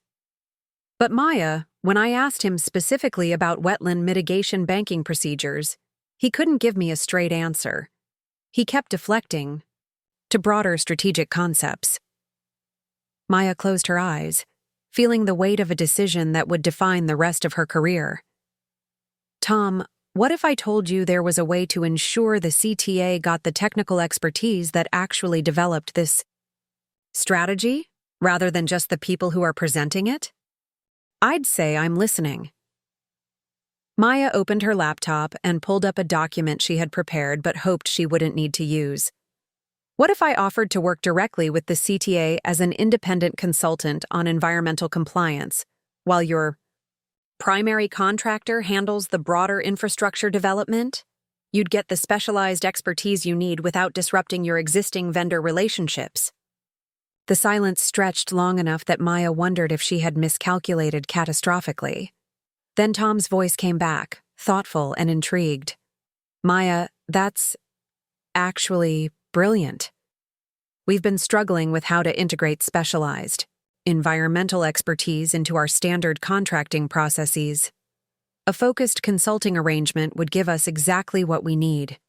But Maya, when I asked him specifically about wetland mitigation banking procedures, he couldn't give me a straight answer. He kept deflecting to broader strategic concepts. Maya closed her eyes, feeling the weight of a decision that would define the rest of her career. Tom, what if I told you there was a way to ensure the CTA got the technical expertise that actually developed this strategy, rather than just the people who are presenting it? I'd say I'm listening. Maya opened her laptop and pulled up a document she had prepared but hoped she wouldn't need to use. What if I offered to work directly with the CTA as an independent consultant on environmental compliance, while your primary contractor handles the broader infrastructure development? You'd get the specialized expertise you need without disrupting your existing vendor relationships. The silence stretched long enough that Maya wondered if she had miscalculated catastrophically. Then Tom's voice came back, thoughtful and intrigued. Maya, that's actually brilliant. We've been struggling with how to integrate specialized environmental expertise into our standard contracting processes. A focused consulting arrangement would give us exactly what we need.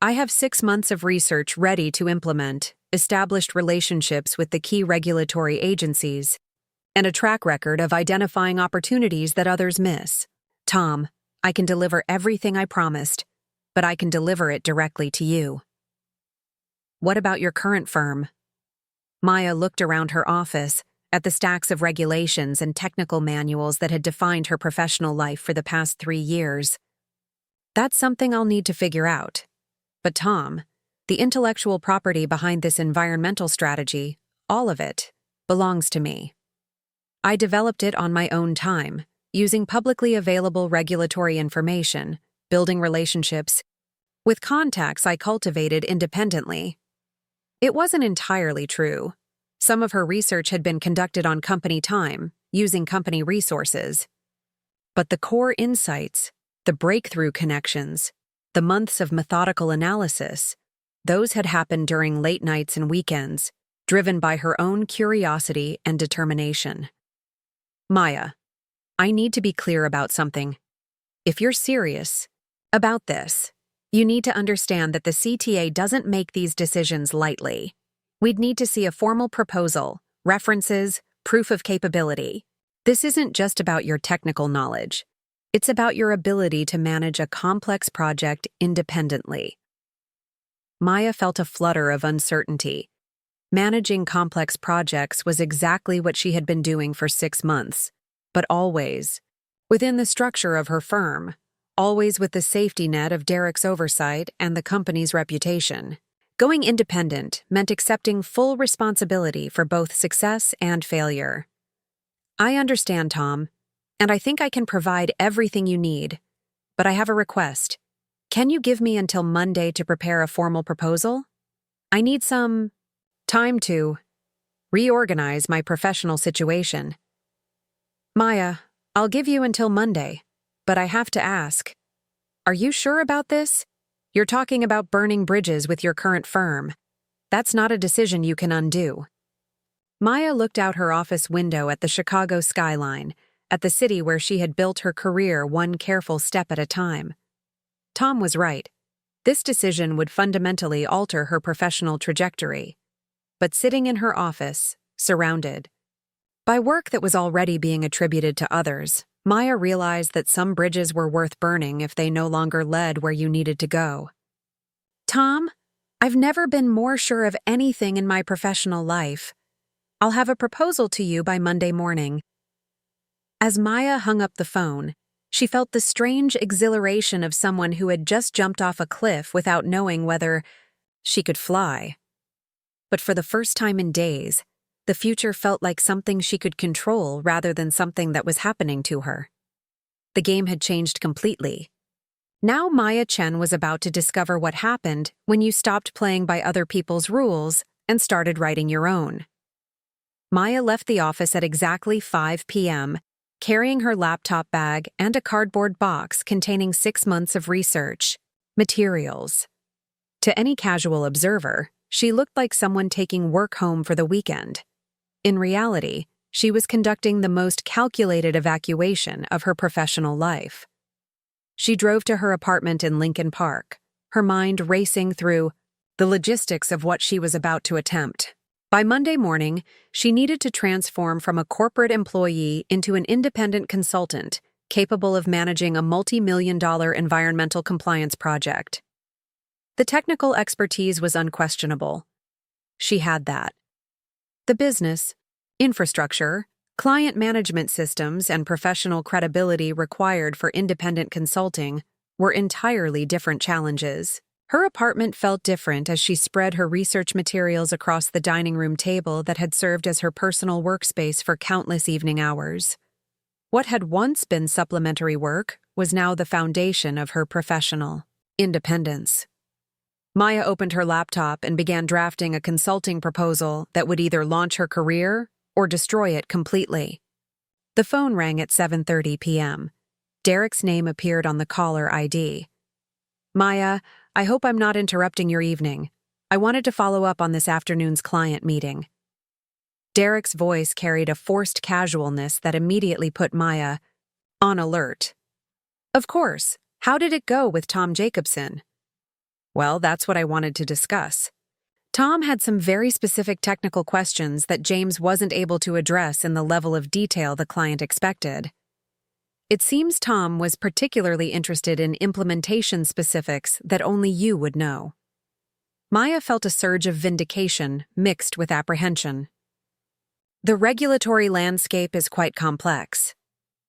I have 6 months of research ready to implement, established relationships with the key regulatory agencies, and a track record of identifying opportunities that others miss. Tom, I can deliver everything I promised, but I can deliver it directly to you. What about your current firm? Maya looked around her office, at the stacks of regulations and technical manuals that had defined her professional life for the past 3 years. That's something I'll need to figure out. But Tom, the intellectual property behind this environmental strategy, all of it, belongs to me. I developed it on my own time, using publicly available regulatory information, building relationships with contacts I cultivated independently. It wasn't entirely true. Some of her research had been conducted on company time, using company resources. But the core insights, the breakthrough connections, the months of methodical analysis, those had happened during late nights and weekends, driven by her own curiosity and determination. Maya, I need to be clear about something. If you're serious about this, you need to understand that the CTA doesn't make these decisions lightly. We'd need to see a formal proposal, references, proof of capability. This isn't just about your technical knowledge. It's about your ability to manage a complex project independently. Maya felt a flutter of uncertainty. Managing complex projects was exactly what she had been doing for 6 months, but always within the structure of her firm, always with the safety net of Derek's oversight and the company's reputation. Going independent meant accepting full responsibility for both success and failure. I understand, Tom, and I think I can provide everything you need, but I have a request. Can you give me until Monday to prepare a formal proposal? I need some time to reorganize my professional situation. Maya, I'll give you until Monday, but I have to ask, are you sure about this? You're talking about burning bridges with your current firm. That's not a decision you can undo. Maya looked out her office window at the Chicago skyline, at the city where she had built her career one careful step at a time. Tom was right. This decision would fundamentally alter her professional trajectory. But sitting in her office, surrounded by work that was already being attributed to others, Maya realized that some bridges were worth burning if they no longer led where you needed to go. Tom, I've never been more sure of anything in my professional life. I'll have a proposal to you by Monday morning. As Maya hung up the phone, she felt the strange exhilaration of someone who had just jumped off a cliff without knowing whether she could fly. But for the first time in days, the future felt like something she could control rather than something that was happening to her. The game had changed completely. Now Maya Chen was about to discover what happened when you stopped playing by other people's rules and started writing your own. Maya left the office at exactly 5 p.m., carrying her laptop bag and a cardboard box containing 6 months of research materials. To any casual observer, she looked like someone taking work home for the weekend. In reality, she was conducting the most calculated evacuation of her professional life. She drove to her apartment in Lincoln Park, her mind racing through the logistics of what she was about to attempt. By Monday morning, she needed to transform from a corporate employee into an independent consultant capable of managing a multi-million-dollar environmental compliance project. The technical expertise was unquestionable. She had that. The business, infrastructure, client management systems, and professional credibility required for independent consulting were entirely different challenges. Her apartment felt different as she spread her research materials across the dining room table that had served as her personal workspace for countless evening hours. What had once been supplementary work was now the foundation of her professional independence. Maya opened her laptop and began drafting a consulting proposal that would either launch her career or destroy it completely. The phone rang at 7:30 p.m. Derek's name appeared on the caller ID. Maya, I hope I'm not interrupting your evening. I wanted to follow up on this afternoon's client meeting. Derek's voice carried a forced casualness that immediately put Maya on alert. Of course. How did it go with Tom Jacobson? Well, that's what I wanted to discuss. Tom had some very specific technical questions that James wasn't able to address in the level of detail the client expected. It seems Tom was particularly interested in implementation specifics that only you would know. Maya felt a surge of vindication mixed with apprehension. The regulatory landscape is quite complex.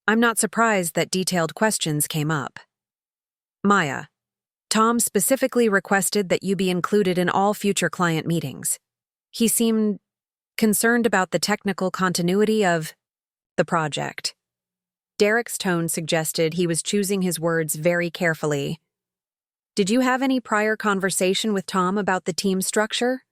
I'm not surprised that detailed questions came up. Maya, Tom specifically requested that you be included in all future client meetings. He seemed concerned about the technical continuity of the project. Derek's tone suggested he was choosing his words very carefully. Did you have any prior conversation with Tom about the team structure?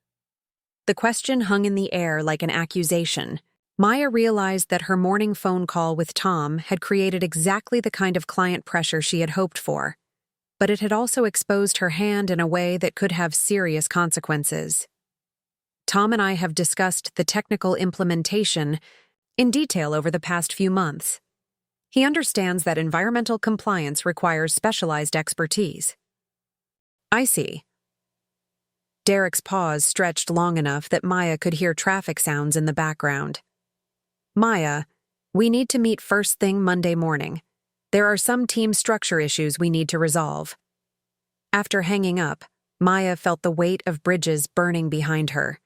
The question hung in the air like an accusation. Maya realized that her morning phone call with Tom had created exactly the kind of client pressure she had hoped for, but it had also exposed her hand in a way that could have serious consequences. Tom and I have discussed the technical implementation in detail over the past few months. He understands that environmental compliance requires specialized expertise. I see. Derek's pause stretched long enough that Maya could hear traffic sounds in the background. Maya, we need to meet first thing Monday morning. There are some team structure issues we need to resolve. After hanging up, Maya felt the weight of bridges burning behind her.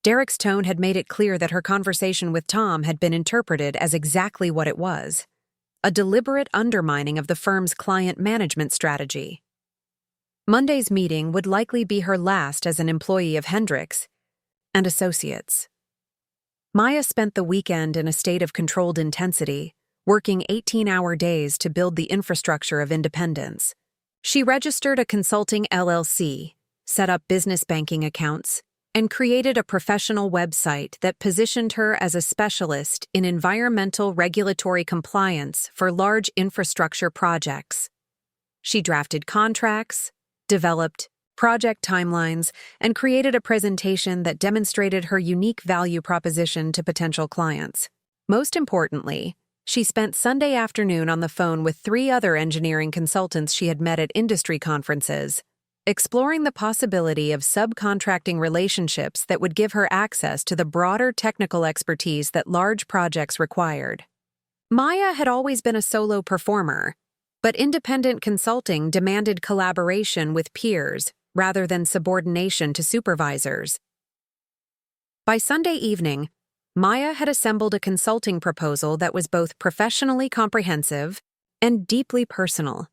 Derek's tone had made it clear that her conversation with Tom had been interpreted as exactly what it was: a deliberate undermining of the firm's client management strategy. Monday's meeting would likely be her last as an employee of Hendricks and Associates. Maya spent the weekend in a state of controlled intensity, working 18-hour days to build the infrastructure of independence. She registered a consulting LLC, set up business banking accounts, and created a professional website that positioned her as a specialist in environmental regulatory compliance for large infrastructure projects. She drafted contracts, developed project timelines, and created a presentation that demonstrated her unique value proposition to potential clients. Most importantly, she spent Sunday afternoon on the phone with 3 other engineering consultants she had met at industry conferences, exploring the possibility of subcontracting relationships that would give her access to the broader technical expertise that large projects required. Maya had always been a solo performer, but independent consulting demanded collaboration with peers rather than subordination to supervisors. By Sunday evening, Maya had assembled a consulting proposal that was both professionally comprehensive and deeply personal.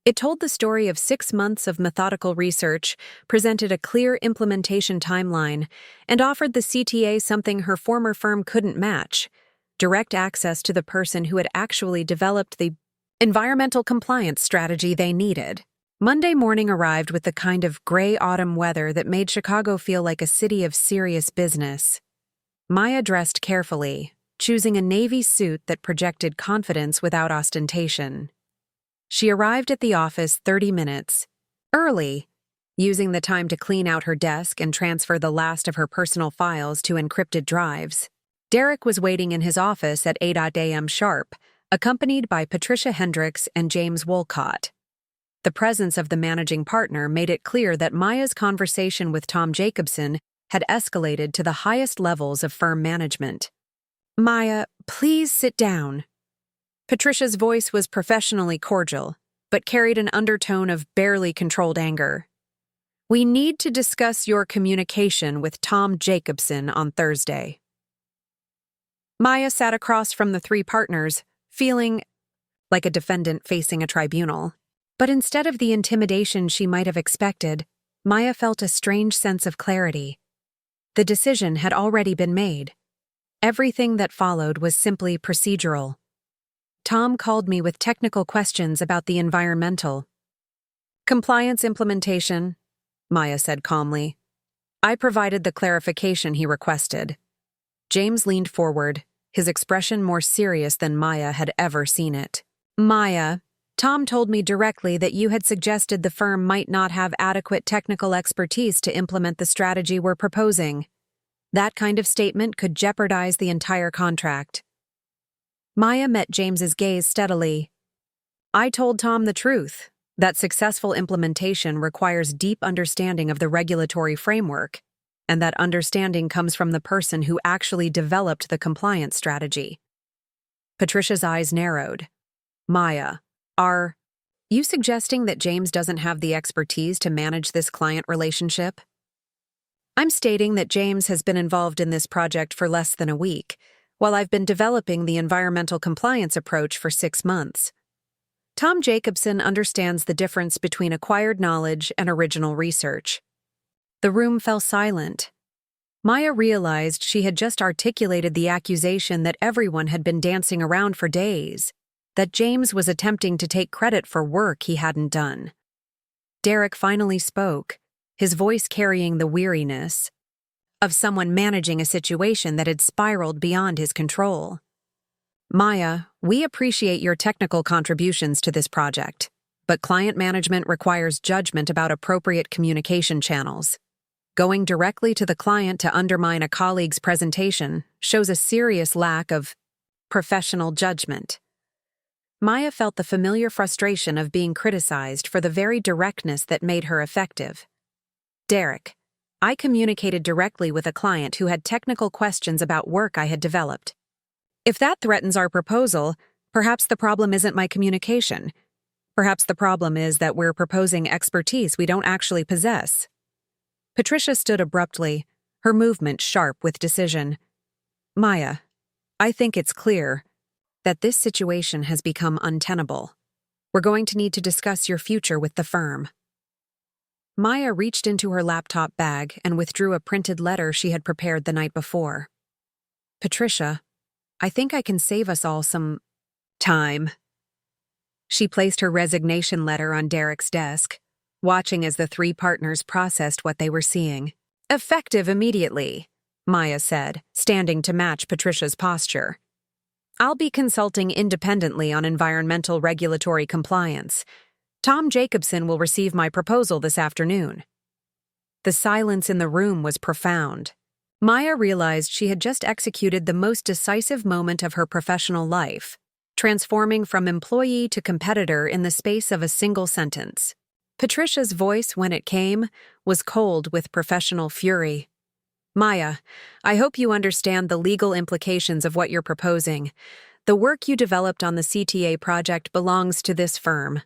It told the story of 6 months of methodical research, presented a clear implementation timeline, and offered the CTA something her former firm couldn't match: direct access to the person who had actually developed the environmental compliance strategy they needed. Monday morning arrived with the kind of gray autumn weather that made Chicago feel like a city of serious business. Maya dressed carefully, choosing a navy suit that projected confidence without ostentation. She arrived at the office 30 minutes early, using the time to clean out her desk and transfer the last of her personal files to encrypted drives. Derek was waiting in his office at 8 a.m. sharp, accompanied by Patricia Hendricks and James Wolcott. The presence of the managing partner made it clear that Maya's conversation with Tom Jacobson had escalated to the highest levels of firm management. "Maya, please sit down." Patricia's voice was professionally cordial, but carried an undertone of barely controlled anger. "We need to discuss your communication with Tom Jacobson on Thursday." Maya sat across from the 3 partners, feeling like a defendant facing a tribunal. But instead of the intimidation she might have expected, Maya felt a strange sense of clarity. The decision had already been made. Everything that followed was simply procedural. Tom called me with technical questions about the environmental compliance implementation, Maya said calmly. I provided the clarification he requested. James leaned forward, his expression more serious than Maya had ever seen it. "Maya, Tom told me directly that you had suggested the firm might not have adequate technical expertise to implement the strategy we're proposing. That kind of statement could jeopardize the entire contract." Maya met James's gaze steadily. "I told Tom the truth, that successful implementation requires deep understanding of the regulatory framework, and that understanding comes from the person who actually developed the compliance strategy." Patricia's eyes narrowed. "Maya, are you suggesting that James doesn't have the expertise to manage this client relationship?" "I'm stating that James has been involved in this project for less than a week, while I've been developing the environmental compliance approach for 6 months. Tom Jacobson understands the difference between acquired knowledge and original research." The room fell silent. Maya realized she had just articulated the accusation that everyone had been dancing around for days, that James was attempting to take credit for work he hadn't done. Derek finally spoke, his voice carrying the weariness of someone managing a situation that had spiraled beyond his control. "Maya, we appreciate your technical contributions to this project, but client management requires judgment about appropriate communication channels. Going directly to the client to undermine a colleague's presentation shows a serious lack of professional judgment." Maya felt the familiar frustration of being criticized for the very directness that made her effective. "Derek, I communicated directly with a client who had technical questions about work I had developed. If that threatens our proposal, perhaps the problem isn't my communication. Perhaps the problem is that we're proposing expertise we don't actually possess." Patricia stood abruptly, her movement sharp with decision. "Maya, I think it's clear that this situation has become untenable. We're going to need to discuss your future with the firm." Maya reached into her laptop bag and withdrew a printed letter she had prepared the night before. "Patricia, I think I can save us all some time." She placed her resignation letter on Derek's desk, watching as the 3 partners processed what they were seeing. "Effective immediately," Maya said, standing to match Patricia's posture. "I'll be consulting independently on environmental regulatory compliance. Tom Jacobson will receive my proposal this afternoon." The silence in the room was profound. Maya realized she had just executed the most decisive moment of her professional life, transforming from employee to competitor in the space of a single sentence. Patricia's voice, when it came, was cold with professional fury. Maya, I hope you understand the legal implications of what you're proposing. The work you developed on the CTA project belongs to this firm.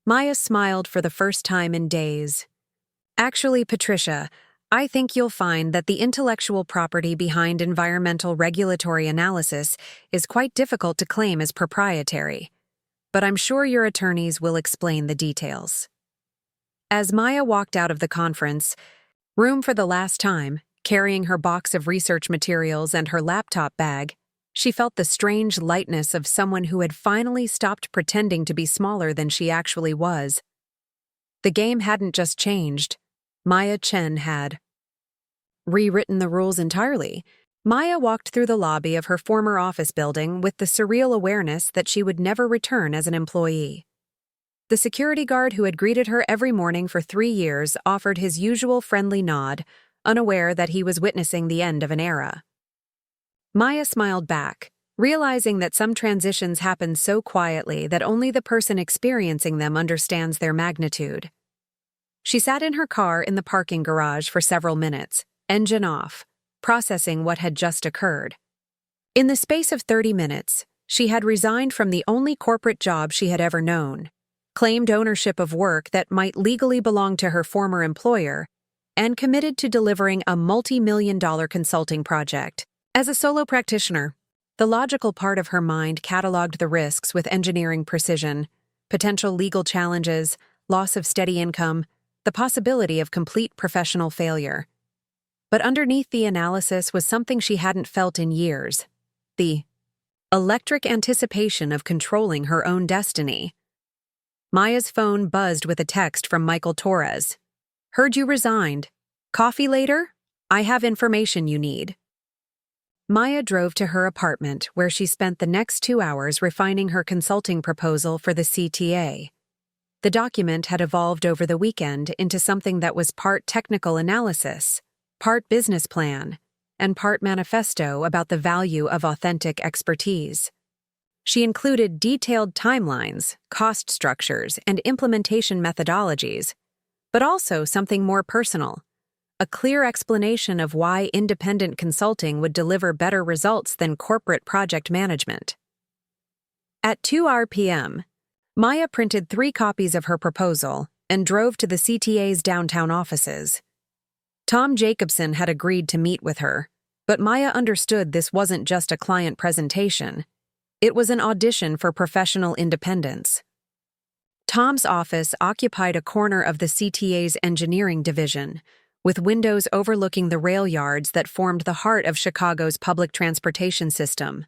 Maya smiled for the first time in days. Actually, Patricia, I think you'll find that the intellectual property behind environmental regulatory analysis is quite difficult to claim as proprietary. But I'm sure your attorneys will explain the details. As Maya walked out of the conference room for the last time, carrying her box of research materials and her laptop bag, she felt the strange lightness of someone who had finally stopped pretending to be smaller than she actually was. The game hadn't just changed. Maya Chen had rewritten the rules entirely. Maya walked through the lobby of her former office building with the surreal awareness that she would never return as an employee. The security guard who had greeted her every morning for 3 years offered his usual friendly nod, unaware that he was witnessing the end of an era. Maya smiled back, realizing that some transitions happen so quietly that only the person experiencing them understands their magnitude. She sat in her car in the parking garage for several minutes, engine off, processing what had just occurred. In the space of 30 minutes, she had resigned from the only corporate job she had ever known, claimed ownership of work that might legally belong to her former employer, and committed to delivering a multi-million-dollar consulting project. As a solo practitioner, the logical part of her mind cataloged the risks with engineering precision, potential legal challenges, loss of steady income, the possibility of complete professional failure. But underneath the analysis was something she hadn't felt in years: the electric anticipation of controlling her own destiny. Maya's phone buzzed with a text from Michael Torres. "Heard you resigned. Coffee later? I have information you need." Maya drove to her apartment, where she spent the next 2 hours refining her consulting proposal for the CTA. The document had evolved over the weekend into something that was part technical analysis, part business plan, and part manifesto about the value of authentic expertise. She included detailed timelines, cost structures, and implementation methodologies, but also something more personal: a clear explanation of why independent consulting would deliver better results than corporate project management. At 2 p.m., Maya printed 3 copies of her proposal and drove to the CTA's downtown offices. Tom Jacobson had agreed to meet with her, but Maya understood this wasn't just a client presentation. It was an audition for professional independence. Tom's office occupied a corner of the CTA's engineering division, with windows overlooking the rail yards that formed the heart of Chicago's public transportation system.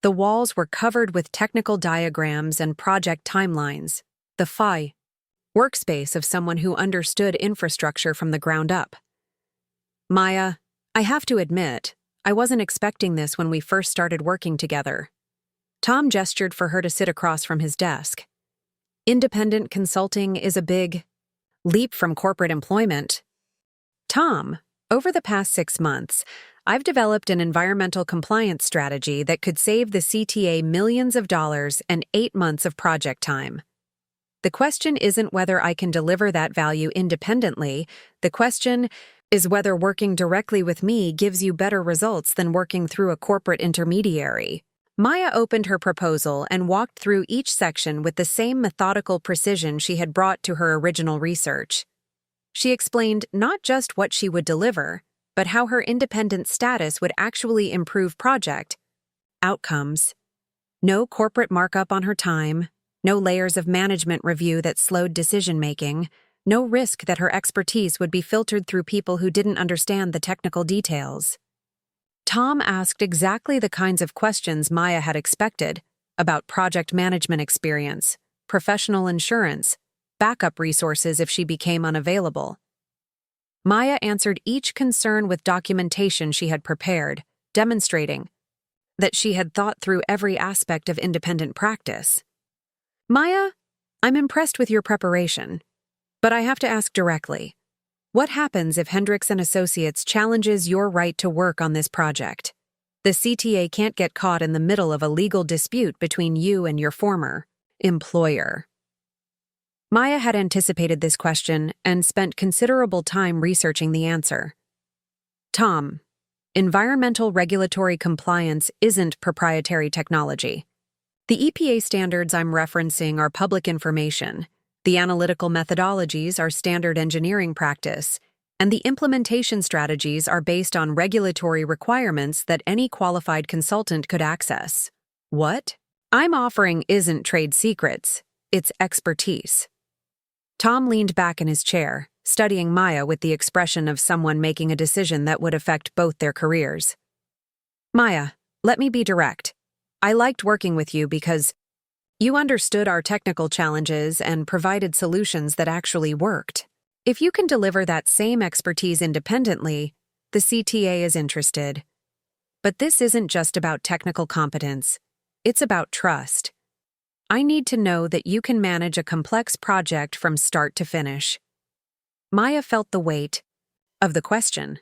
The walls were covered with technical diagrams and project timelines, the FI workspace of someone who understood infrastructure from the ground up. "Maya, I have to admit, I wasn't expecting this when we first started working together." Tom gestured for her to sit across from his desk. "Independent consulting is a big leap from corporate employment." "Tom, over the past 6 months, I've developed an environmental compliance strategy that could save the CTA millions of dollars and 8 months of project time. The question isn't whether I can deliver that value independently. The question is whether working directly with me gives you better results than working through a corporate intermediary." Maya opened her proposal and walked through each section with the same methodical precision she had brought to her original research. She explained not just what she would deliver, but how her independent status would actually improve project outcomes. No corporate markup on her time, no layers of management review that slowed decision-making, no risk that her expertise would be filtered through people who didn't understand the technical details. Tom asked exactly the kinds of questions Maya had expected about project management experience, professional insurance, backup resources if she became unavailable. Maya answered each concern with documentation she had prepared, demonstrating that she had thought through every aspect of independent practice. "Maya, I'm impressed with your preparation, but I have to ask directly. What happens if Hendricks and Associates challenges your right to work on this project? The CTA can't get caught in the middle of a legal dispute between you and your former employer." Maya had anticipated this question and spent considerable time researching the answer. Tom, environmental regulatory compliance isn't proprietary technology. The EPA standards I'm referencing are public information. The analytical methodologies are standard engineering practice, and the implementation strategies are based on regulatory requirements that any qualified consultant could access. What I'm offering isn't trade secrets, it's expertise. Tom leaned back in his chair, studying Maya with the expression of someone making a decision that would affect both their careers. Maya, let me be direct. I liked working with you because you understood our technical challenges and provided solutions that actually worked. If you can deliver that same expertise independently, the CTA is interested. But this isn't just about technical competence. It's about trust. I need to know that you can manage a complex project from start to finish. Maya felt the weight of the question.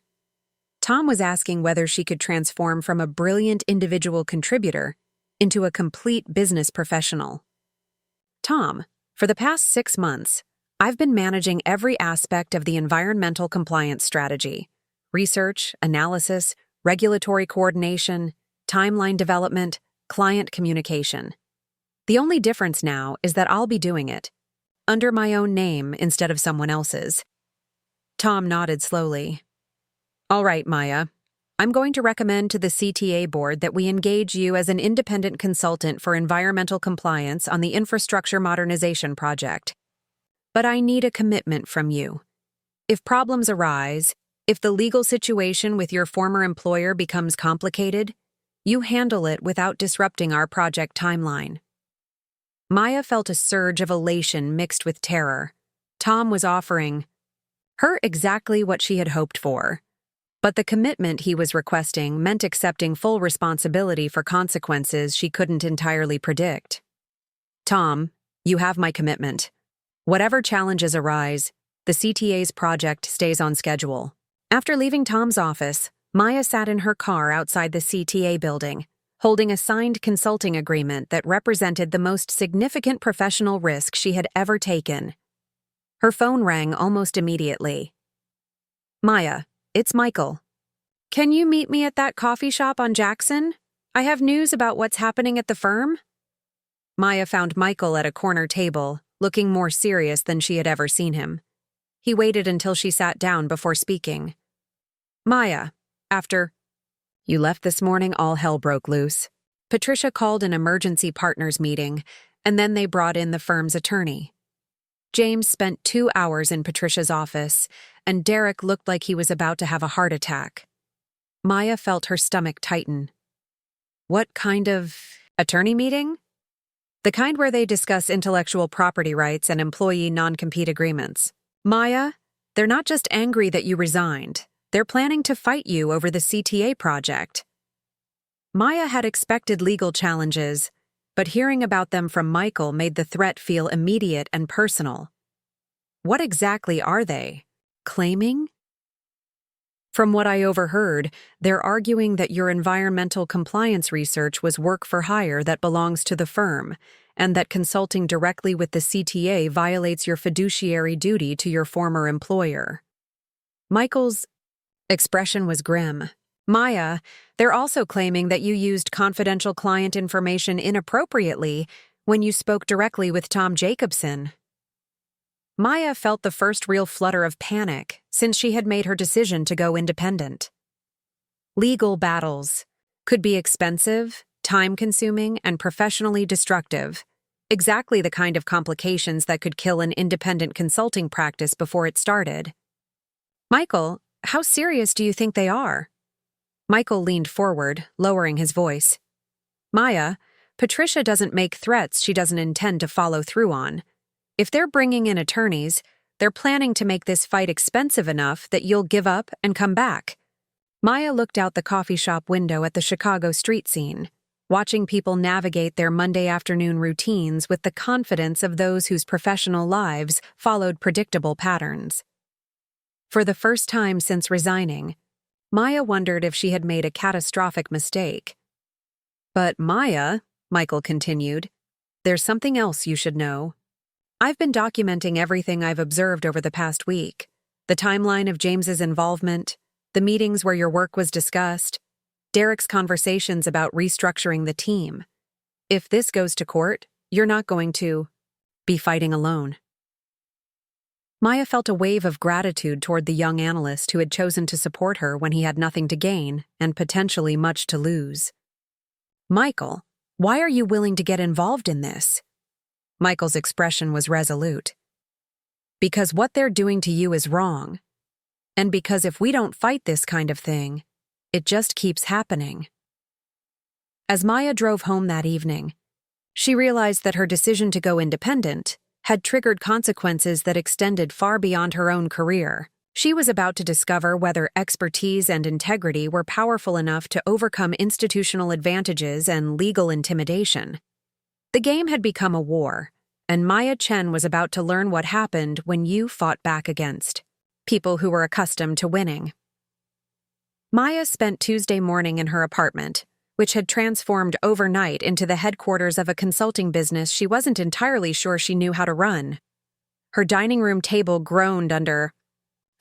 Tom was asking whether she could transform from a brilliant individual contributor into a complete business professional. Tom, for the past 6 months, I've been managing every aspect of the environmental compliance strategy: research, analysis, regulatory coordination, timeline development, client communication. The only difference now is that I'll be doing it under my own name instead of someone else's. Tom nodded slowly. All right, Maya. I'm going to recommend to the CTA board that we engage you as an independent consultant for environmental compliance on the infrastructure modernization project. But I need a commitment from you. If problems arise, if the legal situation with your former employer becomes complicated, you handle it without disrupting our project timeline. Maya felt a surge of elation mixed with terror. Tom was offering her exactly what she had hoped for. But the commitment he was requesting meant accepting full responsibility for consequences she couldn't entirely predict. Tom, you have my commitment. Whatever challenges arise, the CTA's project stays on schedule. After leaving Tom's office, Maya sat in her car outside the CTA building, holding a signed consulting agreement that represented the most significant professional risk she had ever taken. Her phone rang almost immediately. Maya, it's Michael. Can you meet me at that coffee shop on Jackson? I have news about what's happening at the firm. Maya found Michael at a corner table, looking more serious than she had ever seen him. He waited until she sat down before speaking. Maya, you left this morning, all hell broke loose. Patricia called an emergency partners meeting, and then they brought in the firm's attorney. James spent 2 hours in Patricia's office, and Derek looked like he was about to have a heart attack. Maya felt her stomach tighten. What kind of attorney meeting? The kind where they discuss intellectual property rights and employee non-compete agreements. Maya, they're not just angry that you resigned. They're planning to fight you over the CTA project. Maya had expected legal challenges, but hearing about them from Michael made the threat feel immediate and personal. What exactly are they claiming? From what I overheard, they're arguing that your environmental compliance research was work for hire that belongs to the firm, and that consulting directly with the CTA violates your fiduciary duty to your former employer. Michael's expression was grim. Maya, they're also claiming that you used confidential client information inappropriately when you spoke directly with Tom Jacobson. Maya felt the first real flutter of panic since she had made her decision to go independent. Legal battles could be expensive, time-consuming, and professionally destructive, exactly the kind of complications that could kill an independent consulting practice before it started. Michael, how serious do you think they are? Michael leaned forward, lowering his voice. Maya, Patricia doesn't make threats she doesn't intend to follow through on. If they're bringing in attorneys, they're planning to make this fight expensive enough that you'll give up and come back. Maya looked out the coffee shop window at the Chicago street scene, watching people navigate their Monday afternoon routines with the confidence of those whose professional lives followed predictable patterns. For the first time since resigning, Maya wondered if she had made a catastrophic mistake. But Maya, Michael continued, there's something else you should know. I've been documenting everything I've observed over the past week. The timeline of James's involvement, the meetings where your work was discussed, Derek's conversations about restructuring the team. If this goes to court, you're not going to be fighting alone. Maya felt a wave of gratitude toward the young analyst who had chosen to support her when he had nothing to gain and potentially much to lose. Michael, why are you willing to get involved in this? Michael's expression was resolute. Because what they're doing to you is wrong. And because if we don't fight this kind of thing, it just keeps happening. As Maya drove home that evening, she realized that her decision to go independent had triggered consequences that extended far beyond her own career. She was about to discover whether expertise and integrity were powerful enough to overcome institutional advantages and legal intimidation. The game had become a war, and Maya Chen was about to learn what happened when you fought back against people who were accustomed to winning. Maya spent Tuesday morning in her apartment, which had transformed overnight into the headquarters of a consulting business she wasn't entirely sure she knew how to run. Her dining room table groaned under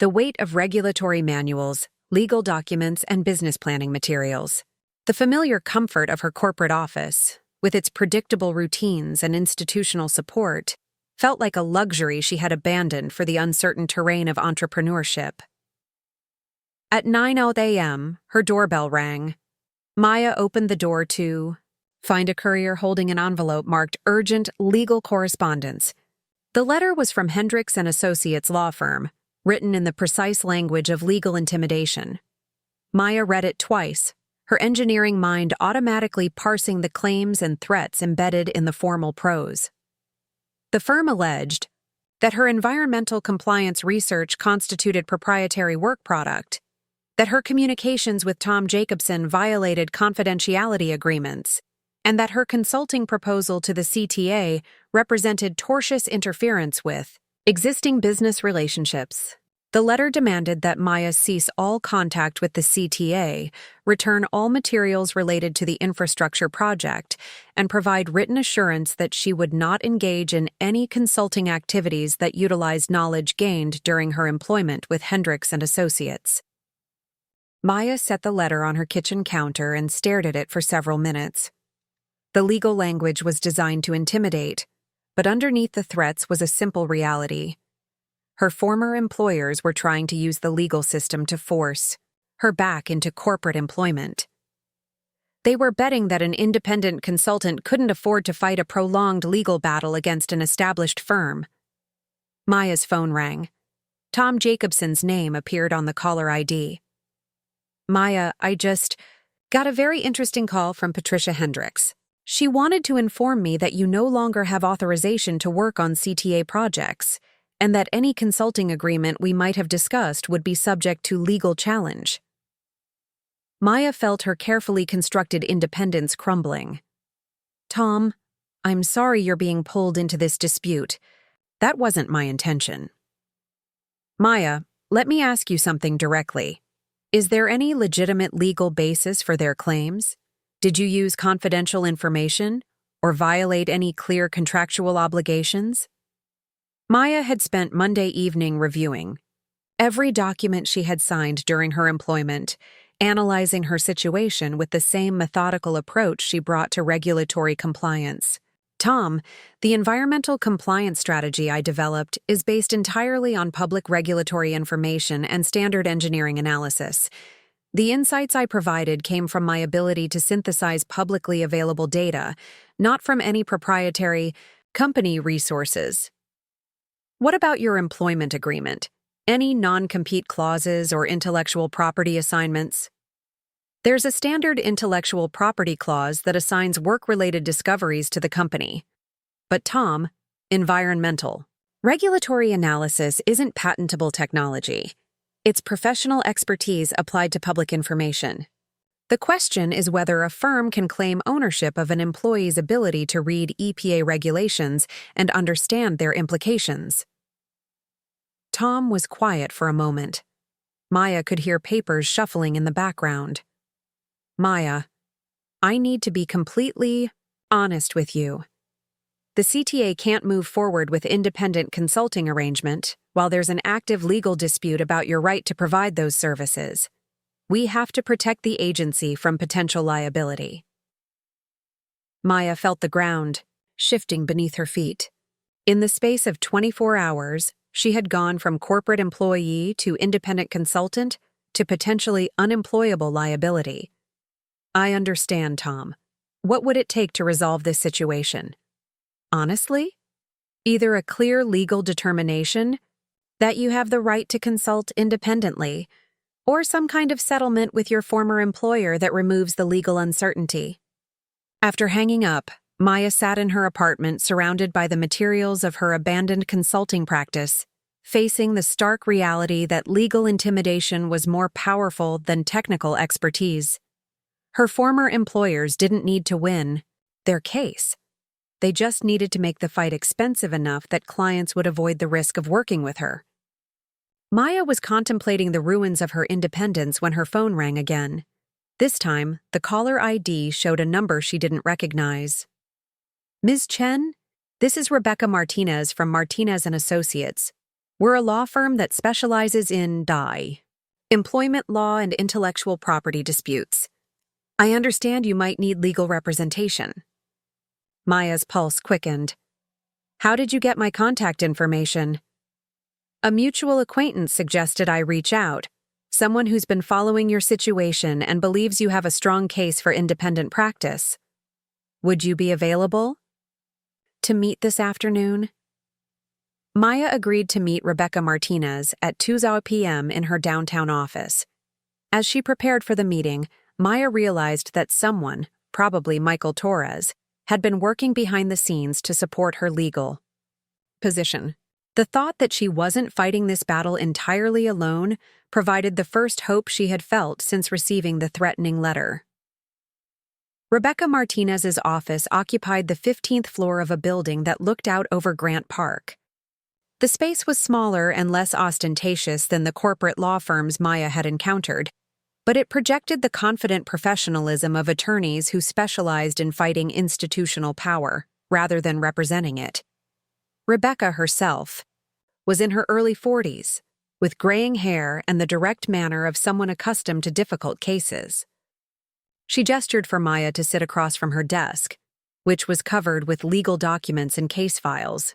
the weight of regulatory manuals, legal documents, and business planning materials. The familiar comfort of her corporate office, with its predictable routines and institutional support, felt like a luxury she had abandoned for the uncertain terrain of entrepreneurship. At 9:00 a.m., her doorbell rang. Maya opened the door to find a courier holding an envelope marked Urgent Legal Correspondence. The letter was from Hendricks and Associates law firm, written in the precise language of legal intimidation. Maya read it twice, her engineering mind automatically parsing the claims and threats embedded in the formal prose. The firm alleged that her environmental compliance research constituted proprietary work product, that her communications with Tom Jacobson violated confidentiality agreements, and that her consulting proposal to the CTA represented tortious interference with existing business relationships. The letter demanded that Maya cease all contact with the CTA, return all materials related to the infrastructure project, and provide written assurance that she would not engage in any consulting activities that utilized knowledge gained during her employment with Hendricks and Associates. Maya set the letter on her kitchen counter and stared at it for several minutes. The legal language was designed to intimidate, but underneath the threats was a simple reality. Her former employers were trying to use the legal system to force her back into corporate employment. They were betting that an independent consultant couldn't afford to fight a prolonged legal battle against an established firm. Maya's phone rang. Tom Jacobson's name appeared on the caller ID. Maya, I just got a very interesting call from Patricia Hendricks. She wanted to inform me that you no longer have authorization to work on CTA projects, and that any consulting agreement we might have discussed would be subject to legal challenge. Maya felt her carefully constructed independence crumbling. Tom, I'm sorry you're being pulled into this dispute. That wasn't my intention. Maya, let me ask you something directly. Is there any legitimate legal basis for their claims? Did you use confidential information or violate any clear contractual obligations? Maya had spent Monday evening reviewing every document she had signed during her employment, analyzing her situation with the same methodical approach she brought to regulatory compliance. Tom, the environmental compliance strategy I developed is based entirely on public regulatory information and standard engineering analysis. The insights I provided came from my ability to synthesize publicly available data, not from any proprietary company resources. What about your employment agreement? Any non-compete clauses or intellectual property assignments? There's a standard intellectual property clause that assigns work-related discoveries to the company. But Tom, environmental. Regulatory analysis isn't patentable technology. It's professional expertise applied to public information. The question is whether a firm can claim ownership of an employee's ability to read EPA regulations and understand their implications. Tom was quiet for a moment. Maya could hear papers shuffling in the background. Maya, I need to be completely honest with you. the CTA can't move forward with independent consulting arrangement while there's an active legal dispute about your right to provide those services. We have to protect the agency from potential liability. Maya felt the ground shifting beneath her feet. In the space of 24 hours, she had gone from corporate employee to independent consultant to potentially unemployable liability. I understand, Tom. What would it take to resolve this situation? Honestly? Either a clear legal determination that you have the right to consult independently, or some kind of settlement with your former employer that removes the legal uncertainty. After hanging up, Maya sat in her apartment surrounded by the materials of her abandoned consulting practice, facing the stark reality that legal intimidation was more powerful than technical expertise. Her former employers didn't need to win their case. They just needed to make the fight expensive enough that clients would avoid the risk of working with her. Maya was contemplating the ruins of her independence when her phone rang again. This time, the caller ID showed a number she didn't recognize. Ms. Chen, this is Rebecca Martinez from Martinez & Associates. We're a law firm that specializes in employment law and intellectual property disputes. I understand you might need legal representation. Maya's pulse quickened. How did you get my contact information? A mutual acquaintance suggested I reach out, someone who's been following your situation and believes you have a strong case for independent practice. Would you be available to meet this afternoon? Maya agreed to meet Rebecca Martinez at 2 p.m. in her downtown office. As she prepared for the meeting, Maya realized that someone, probably Michael Torres, had been working behind the scenes to support her legal position. The thought that she wasn't fighting this battle entirely alone provided the first hope she had felt since receiving the threatening letter. Rebecca Martinez's office occupied the 15th floor of a building that looked out over Grant Park. The space was smaller and less ostentatious than the corporate law firms Maya had encountered, but it projected the confident professionalism of attorneys who specialized in fighting institutional power rather than representing it. Rebecca herself was in her early 40s, with graying hair and the direct manner of someone accustomed to difficult cases. She gestured for Maya to sit across from her desk, which was covered with legal documents and case files.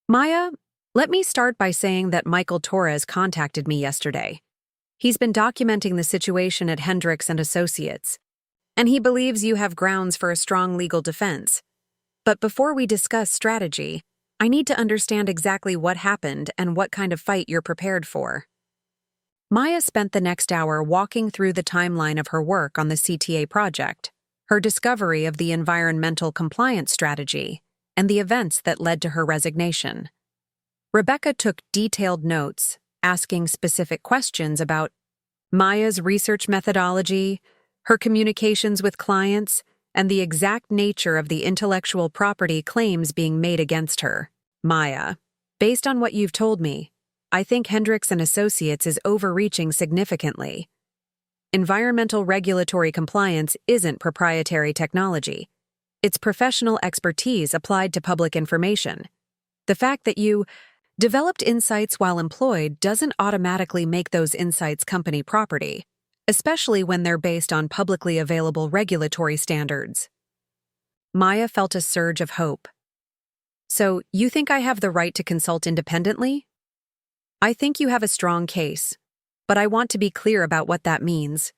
Maya, let me start by saying that Michael Torres contacted me yesterday. He's been documenting the situation at Hendricks & Associates, and he believes you have grounds for a strong legal defense. But before we discuss strategy, I need to understand exactly what happened and what kind of fight you're prepared for. Maya spent the next hour walking through the timeline of her work on the CTA project, her discovery of the environmental compliance strategy, and the events that led to her resignation. Rebecca took detailed notes, asking specific questions about Maya's research methodology, her communications with clients, and the exact nature of the intellectual property claims being made against her. Maya, based on what you've told me, I think Hendricks & Associates is overreaching significantly. Environmental regulatory compliance isn't proprietary technology. It's professional expertise applied to public information. The fact that you developed insights while employed doesn't automatically make those insights company property, especially when they're based on publicly available regulatory standards. Maya felt a surge of hope. So, you think I have the right to consult independently? I think you have a strong case, but I want to be clear about what that means.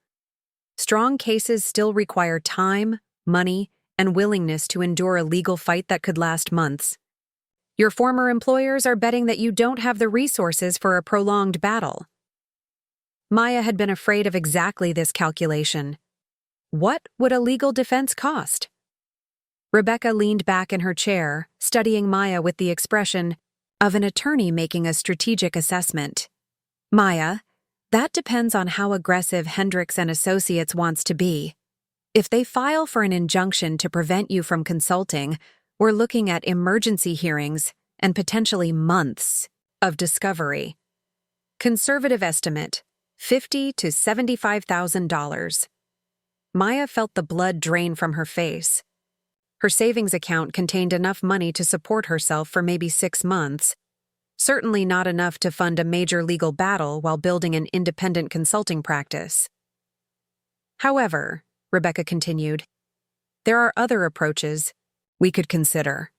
Strong cases still require time, money, and willingness to endure a legal fight that could last months. Your former employers are betting that you don't have the resources for a prolonged battle. Maya had been afraid of exactly this calculation. What would a legal defense cost? Rebecca leaned back in her chair, studying Maya with the expression of an attorney making a strategic assessment. Maya, that depends on how aggressive Hendricks & Associates wants to be. If they file for an injunction to prevent you from consulting, we're looking at emergency hearings and potentially months of discovery. Conservative estimate, $50,000 to $75,000. Maya felt the blood drain from her face. Her savings account contained enough money to support herself for maybe 6 months, certainly not enough to fund a major legal battle while building an independent consulting practice. However, Rebecca continued, there are other approaches we could consider.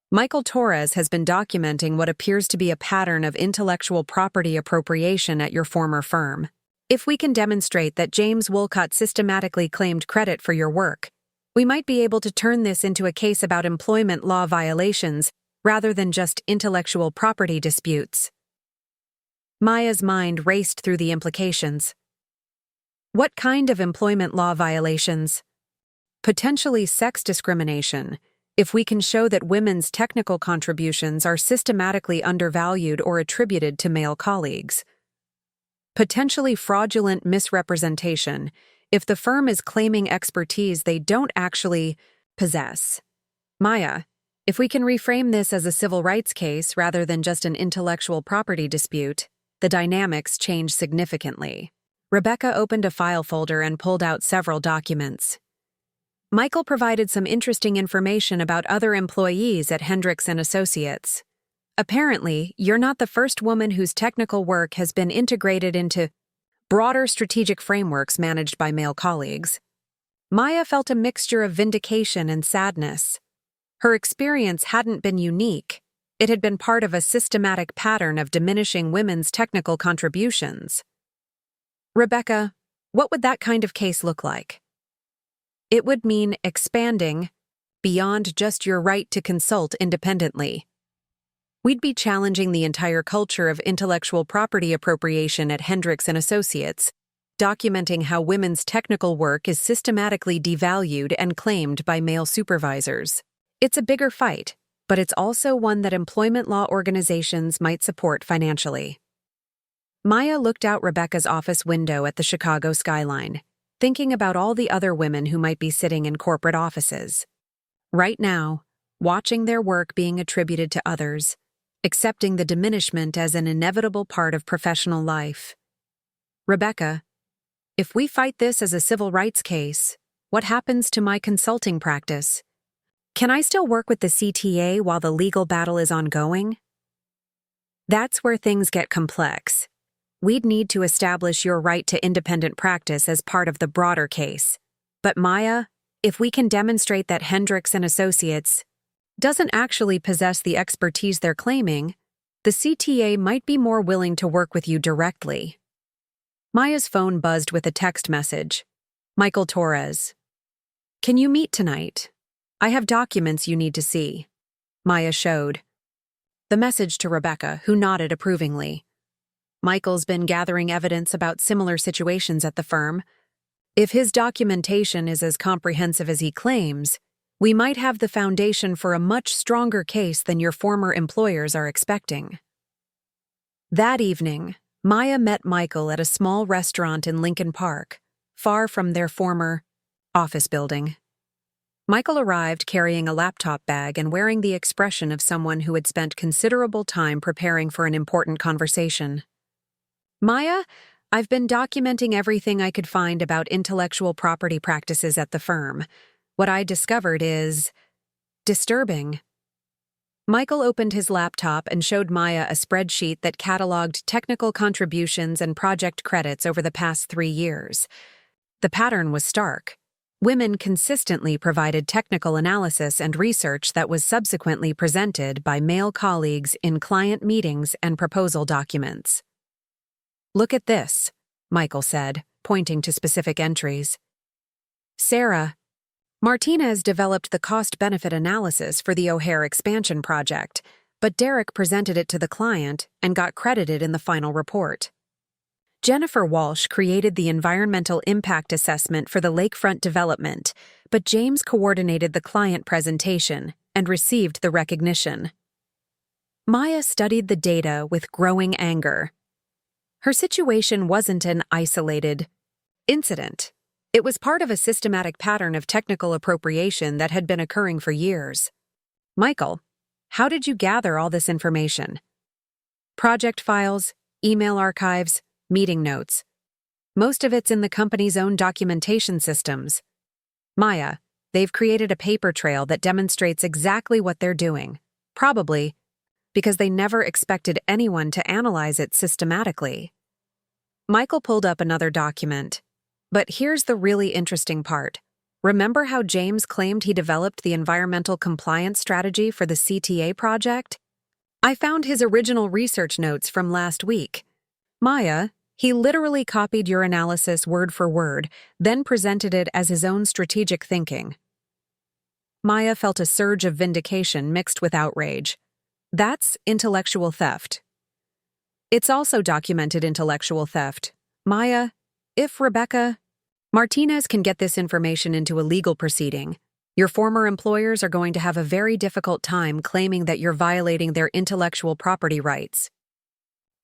Michael Torres has been documenting what appears to be a pattern of intellectual property appropriation at your former firm. If we can demonstrate that James Wolcott systematically claimed credit for your work, we might be able to turn this into a case about employment law violations rather than just intellectual property disputes. Maya's mind raced through the implications. What kind of employment law violations? Potentially sex discrimination, if we can show that women's technical contributions are systematically undervalued or attributed to male colleagues. Potentially fraudulent misrepresentation, if the firm is claiming expertise they don't actually possess. Maya, if we can reframe this as a civil rights case rather than just an intellectual property dispute, the dynamics change significantly. Rebecca opened a file folder and pulled out several documents. Michael provided some interesting information about other employees at Hendricks & Associates. Apparently, you're not the first woman whose technical work has been integrated into broader strategic frameworks managed by male colleagues. Maya felt a mixture of vindication and sadness. Her experience hadn't been unique. It had been part of a systematic pattern of diminishing women's technical contributions. Rebecca, what would that kind of case look like? It would mean expanding beyond just your right to consult independently. We'd be challenging the entire culture of intellectual property appropriation at Hendricks & Associates, documenting how women's technical work is systematically devalued and claimed by male supervisors. It's a bigger fight, but it's also one that employment law organizations might support financially. Maya looked out Rebecca's office window at the Chicago skyline, thinking about all the other women who might be sitting in corporate offices. Right now, watching their work being attributed to others, accepting the diminishment as an inevitable part of professional life. Rebecca, if we fight this as a civil rights case, what happens to my consulting practice? Can I still work with the CTA while the legal battle is ongoing? That's where things get complex. We'd need to establish your right to independent practice as part of the broader case. But Maya, if we can demonstrate that Hendricks & Associates doesn't actually possess the expertise they're claiming, the CTA might be more willing to work with you directly. Maya's phone buzzed with a text message. Michael Torres. Can you meet tonight? I have documents you need to see. Maya showed the message to Rebecca, who nodded approvingly. Michael's been gathering evidence about similar situations at the firm. If his documentation is as comprehensive as he claims, we might have the foundation for a much stronger case than your former employers are expecting. That evening, Maya met Michael at a small restaurant in Lincoln Park, far from their former office building. Michael arrived carrying a laptop bag and wearing the expression of someone who had spent considerable time preparing for an important conversation. Maya, I've been documenting everything I could find about intellectual property practices at the firm. What I discovered is disturbing. Michael opened his laptop and showed Maya a spreadsheet that cataloged technical contributions and project credits over the past 3 years. The pattern was stark. Women consistently provided technical analysis and research that was subsequently presented by male colleagues in client meetings and proposal documents. Look at this, Michael said, pointing to specific entries. Sarah, Martinez developed the cost-benefit analysis for the O'Hare expansion project, but Derek presented it to the client and got credited in the final report. Jennifer Walsh created the environmental impact assessment for the lakefront development, but James coordinated the client presentation and received the recognition. Maya studied the data with growing anger. Her situation wasn't an isolated incident. It was part of a systematic pattern of technical appropriation that had been occurring for years. Michael, how did you gather all this information? Project files, email archives, meeting notes. Most of it's in the company's own documentation systems. Maya, they've created a paper trail that demonstrates exactly what they're doing, probably because they never expected anyone to analyze it systematically. Michael pulled up another document. But here's the really interesting part. Remember how James claimed he developed the environmental compliance strategy for the CTA project? I found his original research notes from last week. Maya, he literally copied your analysis word for word, then presented it as his own strategic thinking. Maya felt a surge of vindication mixed with outrage. That's intellectual theft. It's also documented intellectual theft. Maya, if Rebecca Martinez can get this information into a legal proceeding, your former employers are going to have a very difficult time claiming that you're violating their intellectual property rights.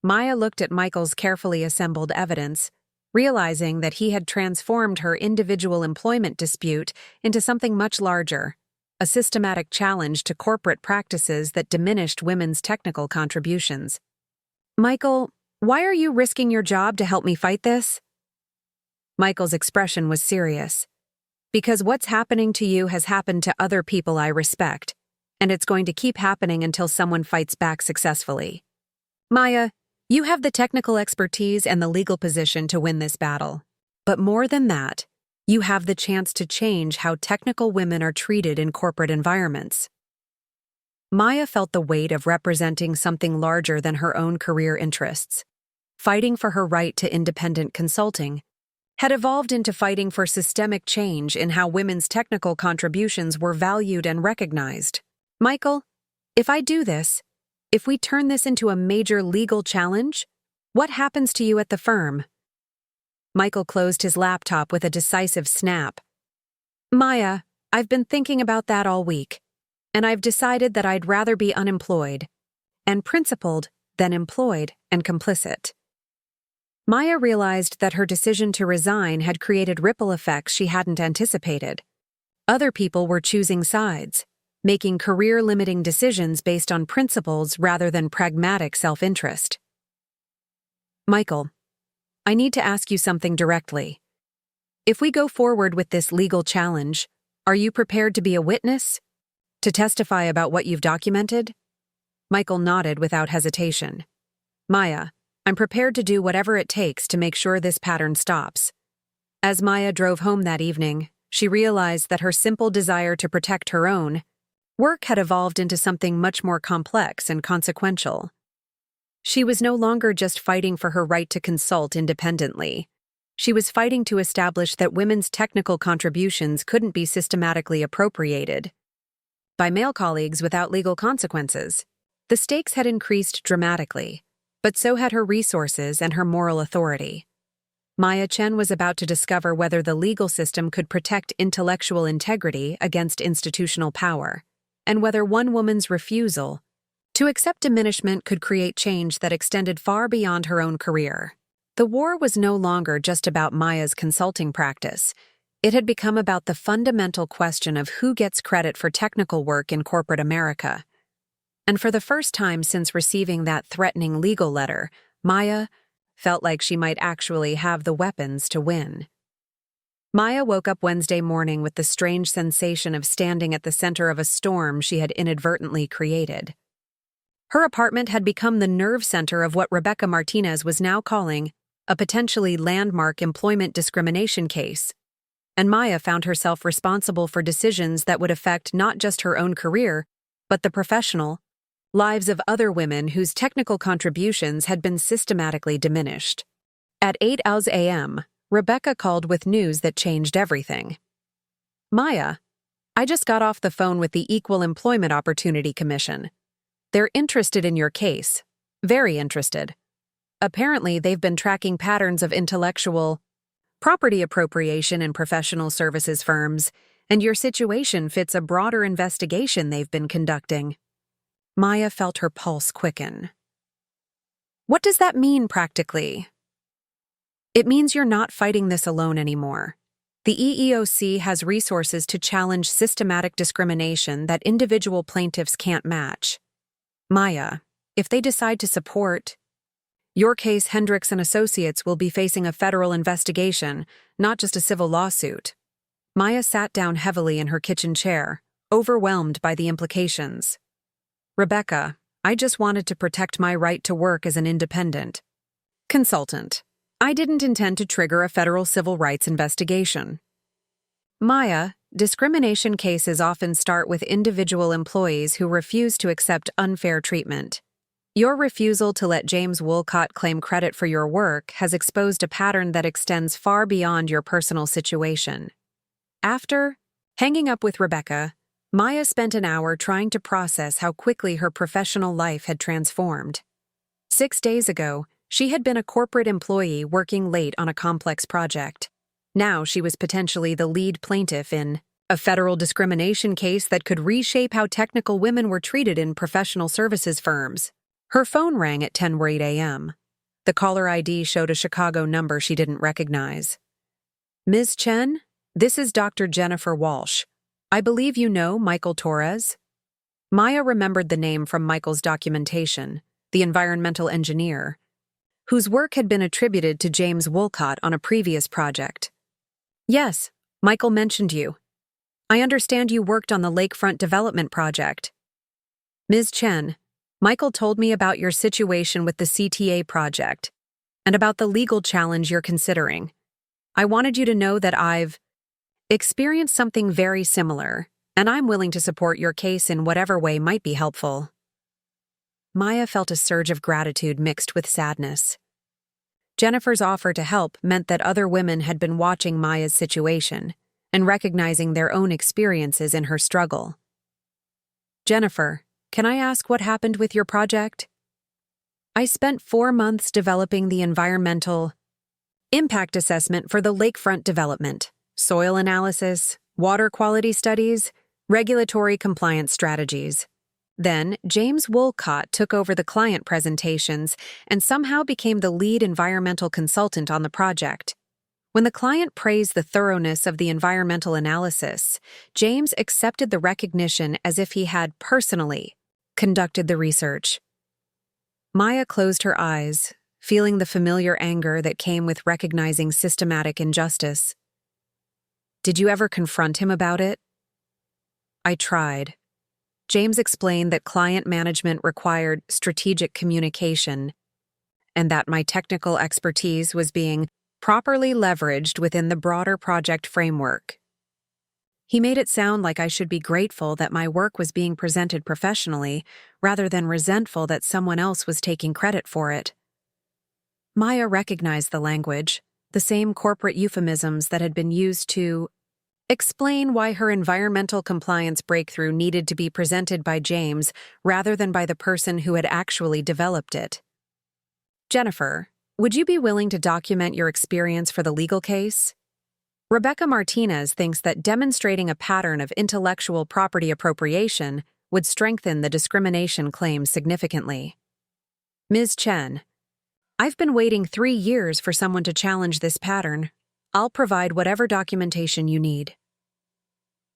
Maya looked at Michael's carefully assembled evidence, realizing that he had transformed her individual employment dispute into something much larger, a systematic challenge to corporate practices that diminished women's technical contributions. Michael, why are you risking your job to help me fight this? Michael's expression was serious. Because what's happening to you has happened to other people I respect, and it's going to keep happening until someone fights back successfully. Maya, you have the technical expertise and the legal position to win this battle. But more than that, you have the chance to change how technical women are treated in corporate environments. Maya felt the weight of representing something larger than her own career interests. Fighting for her right to independent consulting had evolved into fighting for systemic change in how women's technical contributions were valued and recognized. Michael, if I do this, if we turn this into a major legal challenge, what happens to you at the firm? Michael closed his laptop with a decisive snap. Maya, I've been thinking about that all week, and I've decided that I'd rather be unemployed and principled than employed and complicit. Maya realized that her decision to resign had created ripple effects she hadn't anticipated. Other people were choosing sides, making career-limiting decisions based on principles rather than pragmatic self-interest. Michael, I need to ask you something directly. If we go forward with this legal challenge, are you prepared to be a witness? To testify about what you've documented? Michael nodded without hesitation. Maya, I'm prepared to do whatever it takes to make sure this pattern stops. As Maya drove home that evening, she realized that her simple desire to protect her own work had evolved into something much more complex and consequential. She was no longer just fighting for her right to consult independently. She was fighting to establish that women's technical contributions couldn't be systematically appropriated by male colleagues without legal consequences. The stakes had increased dramatically, but so had her resources and her moral authority. Chen was about to discover whether the legal system could protect intellectual integrity against institutional power, and whether one woman's refusal to accept diminishment could create change that extended far beyond her own career. The war was no longer just about Maya's consulting practice. It had become about the fundamental question of who gets credit for technical work in corporate America. And for the first time since receiving that threatening legal letter, Maya felt like she might actually have the weapons to win. Maya woke up Wednesday morning with the strange sensation of standing at the center of a storm she had inadvertently created. Her apartment had become the nerve center of what Rebecca Martinez was now calling a potentially landmark employment discrimination case, and Maya found herself responsible for decisions that would affect not just her own career, but the professional lives of other women whose technical contributions had been systematically diminished. At 8 a.m., Rebecca called with news that changed everything. Maya, I just got off the phone with the Equal Employment Opportunity Commission. They're interested in your case. Very interested. Apparently, they've been tracking patterns of intellectual property appropriation in professional services firms, and your situation fits a broader investigation they've been conducting. Maya felt her pulse quicken. What does that mean practically? It means you're not fighting this alone anymore. The EEOC has resources to challenge systematic discrimination that individual plaintiffs can't match. Maya, if they decide to support your case, Hendricks and Associates will be facing a federal investigation, not just a civil lawsuit. Maya sat down heavily in her kitchen chair, overwhelmed by the implications. Rebecca, I just wanted to protect my right to work as an independent consultant. I didn't intend to trigger a federal civil rights investigation. Maya, discrimination cases often start with individual employees who refuse to accept unfair treatment. Your refusal to let James Woolcott claim credit for your work has exposed a pattern that extends far beyond your personal situation. After hanging up with Rebecca, Maya spent an hour trying to process how quickly her professional life had transformed. 6 days ago, she had been a corporate employee working late on a complex project. Now she was potentially the lead plaintiff in a federal discrimination case that could reshape how technical women were treated in professional services firms. Her phone rang at 10:08 a.m. The caller ID showed a Chicago number she didn't recognize. Ms. Chen, this is Dr. Jennifer Walsh. I believe you know Michael Torres? Maya remembered the name from Michael's documentation, the environmental engineer, whose work had been attributed to James Woolcott on a previous project. Yes, Michael mentioned you. I understand you worked on the lakefront development project. Ms. Chen, Michael told me about your situation with the CTA project and about the legal challenge you're considering. I wanted you to know that I've experienced something very similar, and I'm willing to support your case in whatever way might be helpful. Maya felt a surge of gratitude mixed with sadness. Jennifer's offer to help meant that other women had been watching Maya's situation and recognizing their own experiences in her struggle. Jennifer, can I ask what happened with your project? I spent 4 months developing the environmental impact assessment for the lakefront development, soil analysis, water quality studies, regulatory compliance strategies. Then, James Woolcott took over the client presentations and somehow became the lead environmental consultant on the project. When the client praised the thoroughness of the environmental analysis, James accepted the recognition as if he had personally conducted the research. Maya closed her eyes, feeling the familiar anger that came with recognizing systematic injustice. Did you ever confront him about it? I tried. James explained that client management required strategic communication and that my technical expertise was being properly leveraged within the broader project framework. He made it sound like I should be grateful that my work was being presented professionally rather than resentful that someone else was taking credit for it. Maya recognized the language, the same corporate euphemisms that had been used to explain why her environmental compliance breakthrough needed to be presented by James rather than by the person who had actually developed it. Jennifer, would you be willing to document your experience for the legal case? Rebecca Martinez thinks that demonstrating a pattern of intellectual property appropriation would strengthen the discrimination claim significantly. Ms. Chen, I've been waiting 3 years for someone to challenge this pattern. I'll provide whatever documentation you need.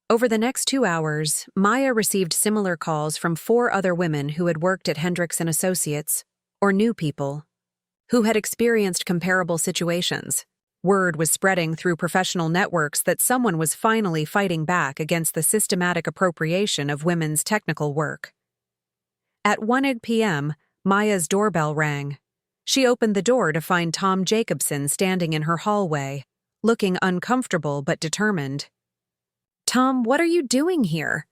Over the next 2 hours, Maya received similar calls from 4 other women who had worked at Hendricks & Associates, or knew people, who had experienced comparable situations. Word was spreading through professional networks that someone was finally fighting back against the systematic appropriation of women's technical work. At 1 p.m., Maya's doorbell rang. She opened the door to find Tom Jacobson standing in her hallway, looking uncomfortable but determined. Tom, what are you doing here?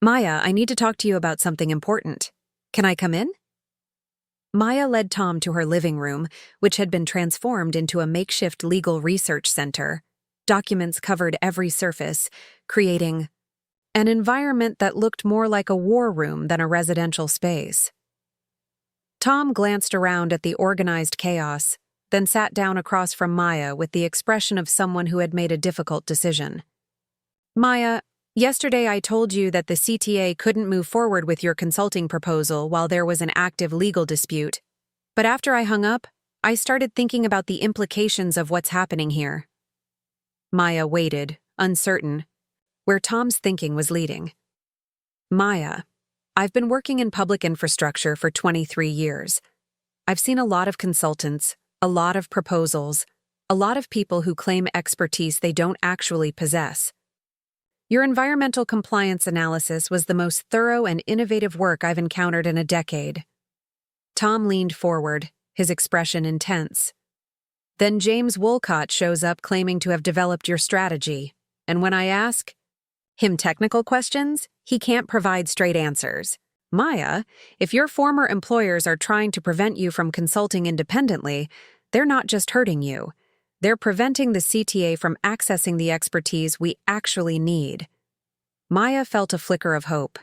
Maya, I need to talk to you about something important. Can I come in? Maya led Tom to her living room, which had been transformed into a makeshift legal research center. Documents covered every surface, creating an environment that looked more like a war room than a residential space. Tom glanced around at the organized chaos, then sat down across from Maya with the expression of someone who had made a difficult decision. Maya, yesterday I told you that the CTA couldn't move forward with your consulting proposal while there was an active legal dispute. But after I hung up, I started thinking about the implications of what's happening here. Maya waited, uncertain, where Tom's thinking was leading. Maya, I've been working in public infrastructure for 23 years. I've seen a lot of consultants, a lot of proposals, A lot of people who claim expertise they don't actually possess. Your environmental compliance analysis was the most thorough and innovative work I've encountered in a decade. Tom leaned forward, his expression intense. Then James Wolcott shows up claiming to have developed your strategy, and when I ask him technical questions, he can't provide straight answers. Maya, if your former employers are trying to prevent you from consulting independently, they're not just hurting you. They're preventing the CTA from accessing the expertise we actually need. Maya felt a flicker of hope.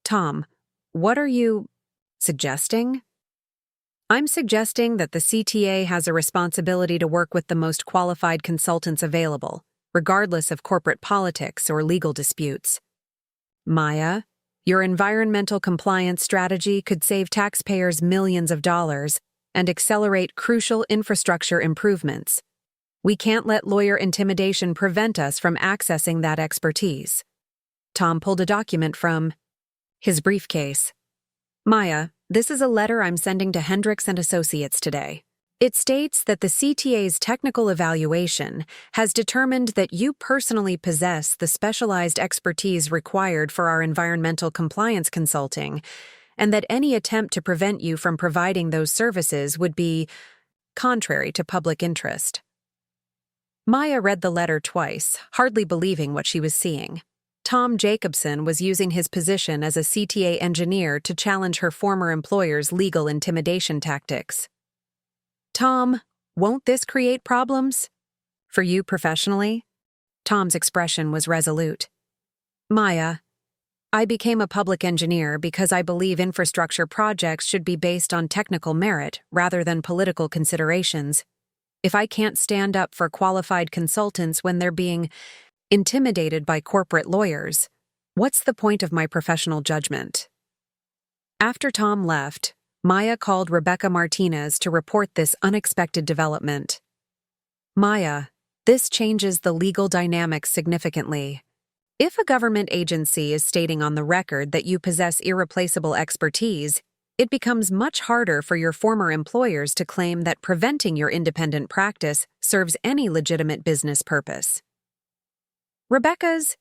Tom, what are you suggesting? I'm suggesting that the CTA has a responsibility to work with the most qualified consultants available, regardless of corporate politics or legal disputes. Maya, your environmental compliance strategy could save taxpayers millions of dollars and accelerate crucial infrastructure improvements. We can't let lawyer intimidation prevent us from accessing that expertise. Tom pulled a document from his briefcase. Maya, this is a letter I'm sending to Hendricks and Associates today. It states that the CTA's technical evaluation has determined that you personally possess the specialized expertise required for our environmental compliance consulting, and that any attempt to prevent you from providing those services would be contrary to public interest. Maya read the letter twice, hardly believing what she was seeing. Tom Jacobson was using his position as a CTA engineer to challenge her former employer's legal intimidation tactics. Tom, won't this create problems? For you professionally? Tom's expression was resolute. Maya, I became a public engineer because I believe infrastructure projects should be based on technical merit rather than political considerations. If I can't stand up for qualified consultants when they're being intimidated by corporate lawyers, what's the point of my professional judgment? After Tom left, Maya called Rebecca Martinez to report this unexpected development. Maya, this changes the legal dynamics significantly. If a government agency is stating on the record that you possess irreplaceable expertise, it becomes much harder for your former employers to claim that preventing your independent practice serves any legitimate business purpose. Rebecca's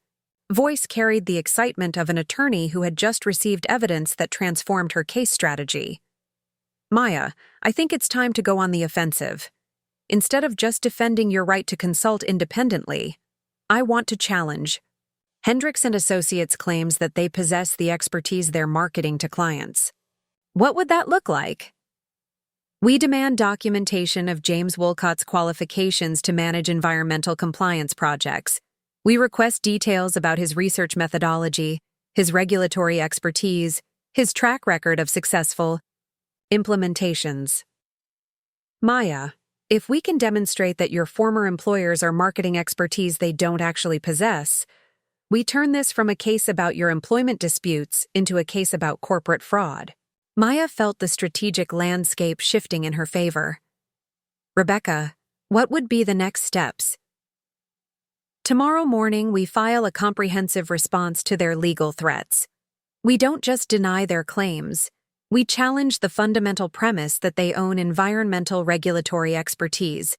voice carried the excitement of an attorney who had just received evidence that transformed her case strategy. Maya, I think it's time to go on the offensive. Instead of just defending your right to consult independently, I want to challenge Hendricks and Associates claims that they possess the expertise they're marketing to clients. What would that look like? We demand documentation of James Wolcott's qualifications to manage environmental compliance projects. We request details about his research methodology, his regulatory expertise, his track record of successful implementations. Maya, if we can demonstrate that your former employers are marketing expertise they don't actually possess, we turn this from a case about your employment disputes into a case about corporate fraud. Maya felt the strategic landscape shifting in her favor. Rebecca, what would be the next steps? Tomorrow morning, we file a comprehensive response to their legal threats. We don't just deny their claims. We challenge the fundamental premise that they own environmental regulatory expertise.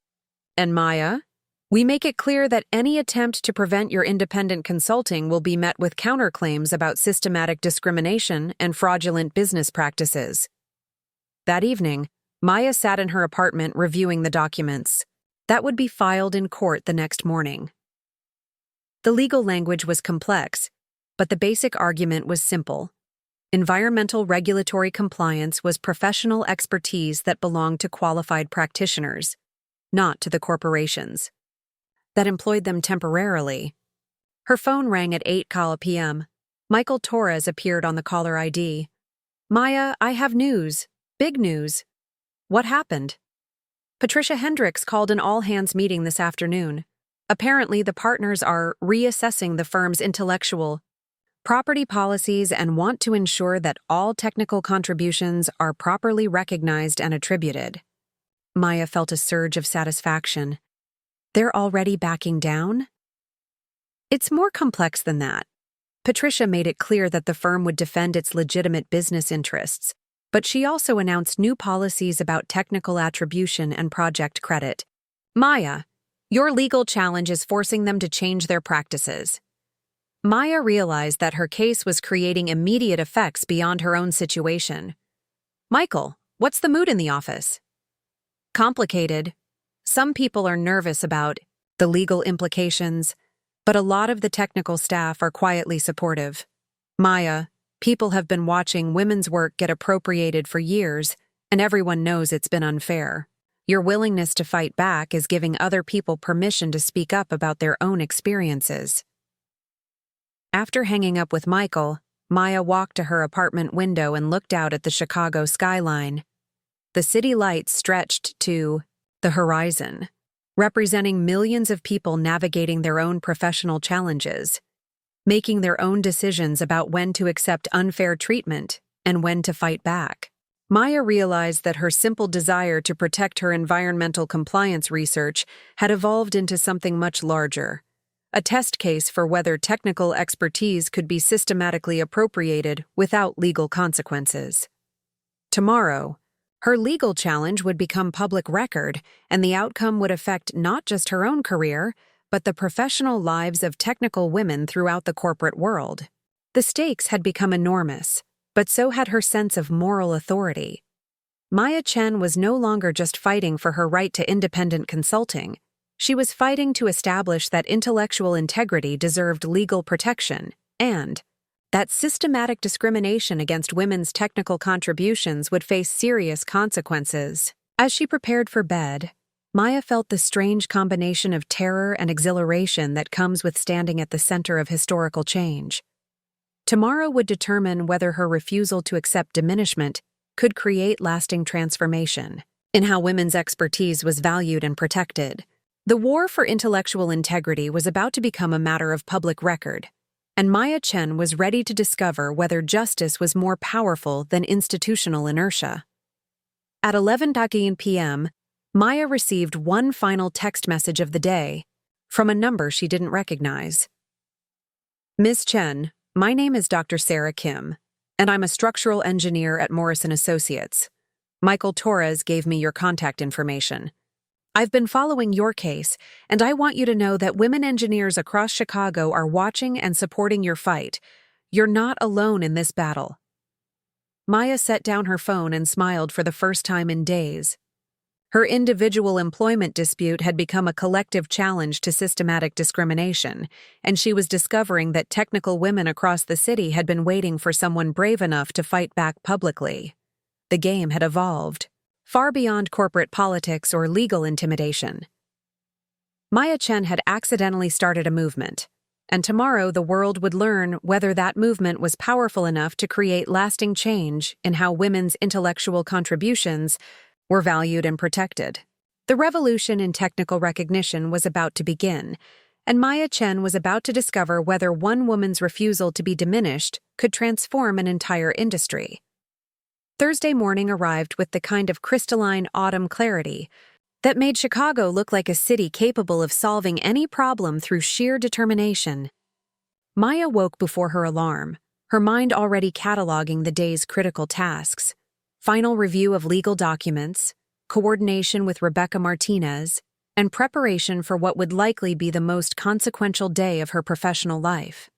And Maya, we make it clear that any attempt to prevent your independent consulting will be met with counterclaims about systematic discrimination and fraudulent business practices. That evening, Maya sat in her apartment reviewing the documents that would be filed in court the next morning. The legal language was complex, but the basic argument was simple. Environmental regulatory compliance was professional expertise that belonged to qualified practitioners, not to the corporations that employed them temporarily. Her phone rang at 8:00 p.m. Michael Torres appeared on the caller ID. Maya, I have news. Big news. What happened? Patricia Hendricks called an all-hands meeting this afternoon. Apparently, the partners are reassessing the firm's intellectual property policies and want to ensure that all technical contributions are properly recognized and attributed. Maya felt a surge of satisfaction. They're already backing down? It's more complex than that. Patricia made it clear that the firm would defend its legitimate business interests, but she also announced new policies about technical attribution and project credit. Maya, your legal challenge is forcing them to change their practices. Maya realized that her case was creating immediate effects beyond her own situation. Michael, what's the mood in the office? Complicated. Some people are nervous about the legal implications, but a lot of the technical staff are quietly supportive. Maya, people have been watching women's work get appropriated for years, and everyone knows it's been unfair. Your willingness to fight back is giving other people permission to speak up about their own experiences. After hanging up with Michael, Maya walked to her apartment window and looked out at the Chicago skyline. The city lights stretched to the horizon, representing millions of people navigating their own professional challenges, making their own decisions about when to accept unfair treatment and when to fight back. Maya realized that her simple desire to protect her environmental compliance research had evolved into something much larger, a test case for whether technical expertise could be systematically appropriated without legal consequences. Tomorrow, her legal challenge would become public record, and the outcome would affect not just her own career, but the professional lives of technical women throughout the corporate world. The stakes had become enormous, but so had her sense of moral authority. Maya Chen was no longer just fighting for her right to independent consulting. She was fighting to establish that intellectual integrity deserved legal protection, and that systematic discrimination against women's technical contributions would face serious consequences. As she prepared for bed, Maya felt the strange combination of terror and exhilaration that comes with standing at the center of historical change. Tomorrow would determine whether her refusal to accept diminishment could create lasting transformation in how women's expertise was valued and protected. The war for intellectual integrity was about to become a matter of public record, and Maya Chen was ready to discover whether justice was more powerful than institutional inertia. At 11:00 p.m., Maya received one final text message of the day from a number she didn't recognize. Ms. Chen, my name is Dr. Sarah Kim, and I'm a structural engineer at Morrison Associates. Michael Torres gave me your contact information. I've been following your case, and I want you to know that women engineers across Chicago are watching and supporting your fight. You're not alone in this battle. Maya set down her phone and smiled for the first time in days. Her individual employment dispute had become a collective challenge to systematic discrimination, and she was discovering that technical women across the city had been waiting for someone brave enough to fight back publicly. The game had evolved, far beyond corporate politics or legal intimidation. Maya Chen had accidentally started a movement, and tomorrow the world would learn whether that movement was powerful enough to create lasting change in how women's intellectual contributions were valued and protected. The revolution in technical recognition was about to begin, and Maya Chen was about to discover whether one woman's refusal to be diminished could transform an entire industry. Thursday morning arrived with the kind of crystalline autumn clarity that made Chicago look like a city capable of solving any problem through sheer determination. Maya woke before her alarm, her mind already cataloging the day's critical tasks: final review of legal documents, coordination with Rebecca Martinez, and preparation for what would likely be the most consequential day of her professional life.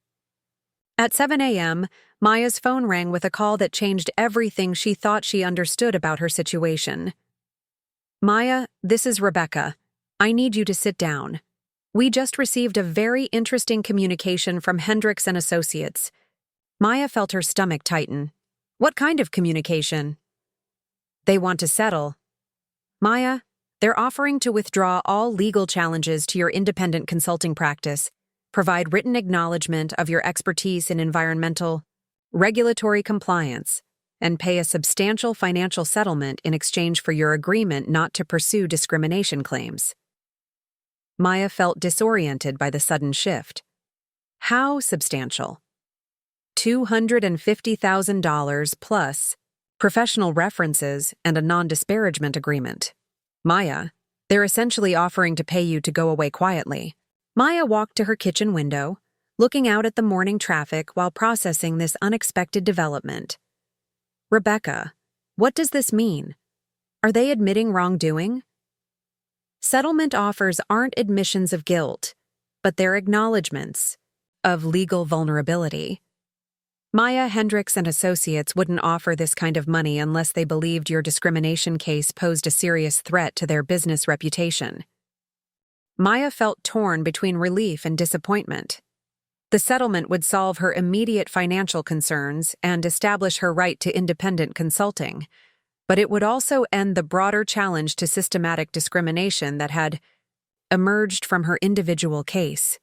At 7 a.m., Maya's phone rang with a call that changed everything she thought she understood about her situation. Maya, this is Rebecca. I need you to sit down. We just received a very interesting communication from Hendricks and Associates. Maya felt her stomach tighten. What kind of communication? They want to settle. Maya, they're offering to withdraw all legal challenges to your independent consulting practice, provide written acknowledgement of your expertise in environmental, regulatory compliance, and pay a substantial financial settlement in exchange for your agreement not to pursue discrimination claims. Maya felt disoriented by the sudden shift. How substantial? $250,000 plus professional references and a non-disparagement agreement. Maya, they're essentially offering to pay you to go away quietly. Maya walked to her kitchen window, looking out at the morning traffic while processing this unexpected development. Rebecca, what does this mean? Are they admitting wrongdoing? Settlement offers aren't admissions of guilt, but they're acknowledgments of legal vulnerability. Maya, Hendricks and Associates wouldn't offer this kind of money unless they believed your discrimination case posed a serious threat to their business reputation. Maya felt torn between relief and disappointment. The settlement would solve her immediate financial concerns and establish her right to independent consulting, but it would also end the broader challenge to systematic discrimination that had emerged from her individual case.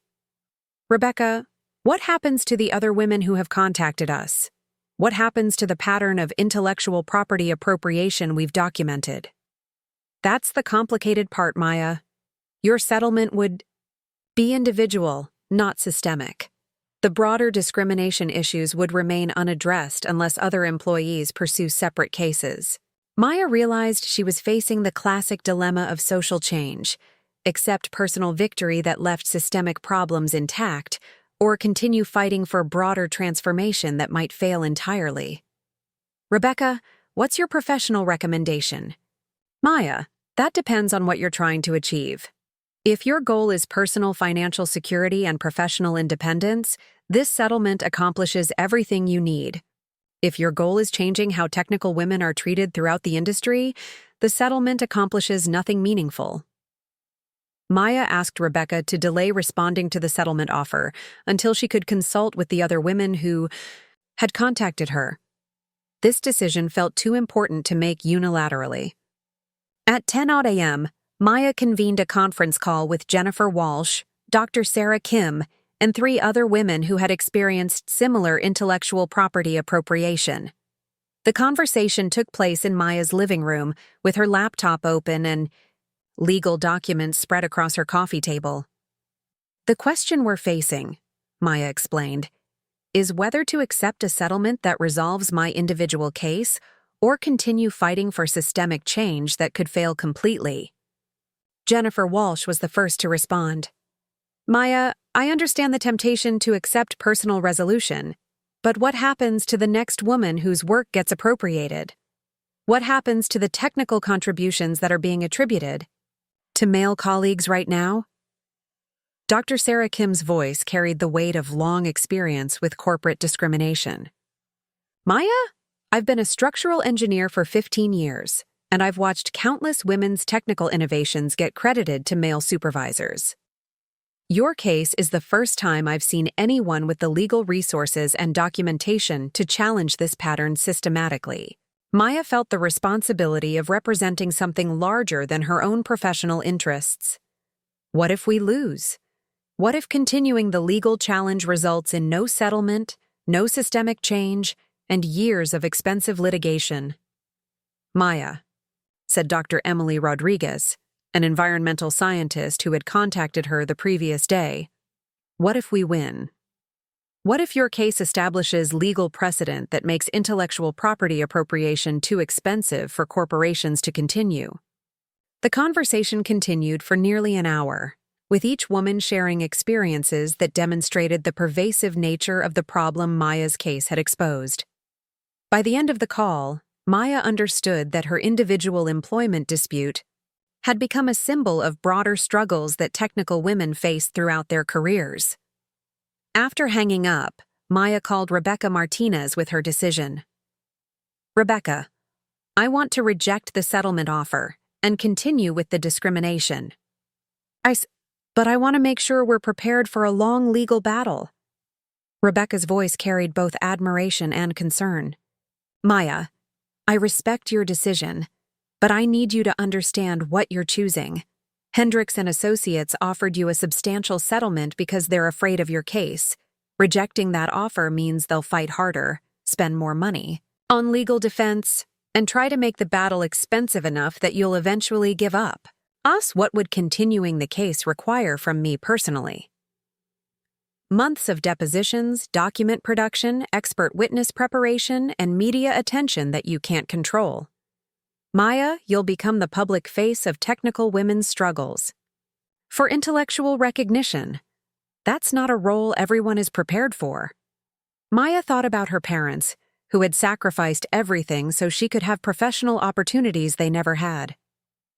Rebecca, what happens to the other women who have contacted us? What happens to the pattern of intellectual property appropriation we've documented? That's the complicated part, Maya. Your settlement would be individual, not systemic. The broader discrimination issues would remain unaddressed unless other employees pursue separate cases. Maya realized she was facing the classic dilemma of social change: accept personal victory that left systemic problems intact, or continue fighting for broader transformation that might fail entirely. Rebecca, what's your professional recommendation? Maya, that depends on what you're trying to achieve. If your goal is personal financial security and professional independence, this settlement accomplishes everything you need. If your goal is changing how technical women are treated throughout the industry, the settlement accomplishes nothing meaningful. Maya asked Rebecca to delay responding to the settlement offer until she could consult with the other women who had contacted her. This decision felt too important to make unilaterally. At 10 a.m., Maya convened a conference call with Jennifer Walsh, Dr. Sarah Kim, and 3 other women who had experienced similar intellectual property appropriation. The conversation took place in Maya's living room, with her laptop open and legal documents spread across her coffee table. The question we're facing, Maya explained, is whether to accept a settlement that resolves my individual case or continue fighting for systemic change that could fail completely. Jennifer Walsh was the first to respond. Maya, I understand the temptation to accept personal resolution, but what happens to the next woman whose work gets appropriated? What happens to the technical contributions that are being attributed to male colleagues right now? Dr. Sarah Kim's voice carried the weight of long experience with corporate discrimination. Maya, I've been a structural engineer for 15 years, and I've watched countless women's technical innovations get credited to male supervisors. Your case is the first time I've seen anyone with the legal resources and documentation to challenge this pattern systematically. Maya felt the responsibility of representing something larger than her own professional interests. What if we lose? What if continuing the legal challenge results in no settlement, no systemic change, and years of expensive litigation? Maya, said Dr. Emily Rodriguez, an environmental scientist who had contacted her the previous day, what if we win? What if your case establishes legal precedent that makes intellectual property appropriation too expensive for corporations to continue? The conversation continued for nearly an hour, with each woman sharing experiences that demonstrated the pervasive nature of the problem Maya's case had exposed. By the end of the call, Maya understood that her individual employment dispute had become a symbol of broader struggles that technical women face throughout their careers. After hanging up, Maya called Rebecca Martinez with her decision. Rebecca, I want to reject the settlement offer and continue with the discrimination. But I want to make sure we're prepared for a long legal battle. Rebecca's voice carried both admiration and concern. Maya, I respect your decision, but I need you to understand what you're choosing. Hendricks and Associates offered you a substantial settlement because they're afraid of your case. Rejecting that offer means they'll fight harder, spend more money on legal defense, and try to make the battle expensive enough that you'll eventually give up. What would continuing the case require from me personally? Months of depositions, document production, expert witness preparation, and media attention that you can't control. Maya, you'll become the public face of technical women's struggles. For intellectual recognition, that's not a role everyone is prepared for. Maya thought about her parents, who had sacrificed everything so she could have professional opportunities they never had.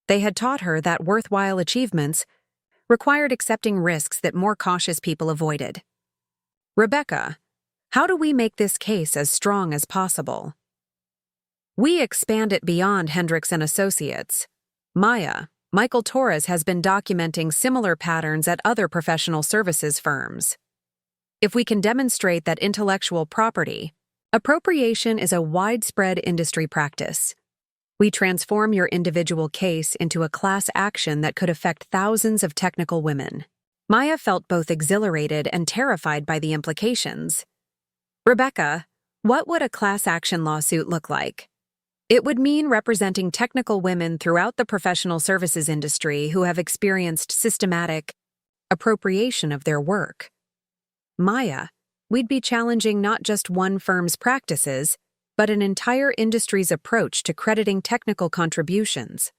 They had taught her that worthwhile achievements required accepting risks that more cautious people avoided. Rebecca, how do we make this case as strong as possible? We expand it beyond Hendricks and Associates. Michael Torres has been documenting similar patterns at other professional services firms. If we can demonstrate that intellectual property appropriation is a widespread industry practice, we transform your individual case into a class action that could affect thousands of technical women. Maya felt both exhilarated and terrified by the implications. Rebecca, what would a class action lawsuit look like? It would mean representing technical women throughout the professional services industry who have experienced systematic appropriation of their work. Maya, we'd be challenging not just one firm's practices, but an entire industry's approach to crediting technical contributions.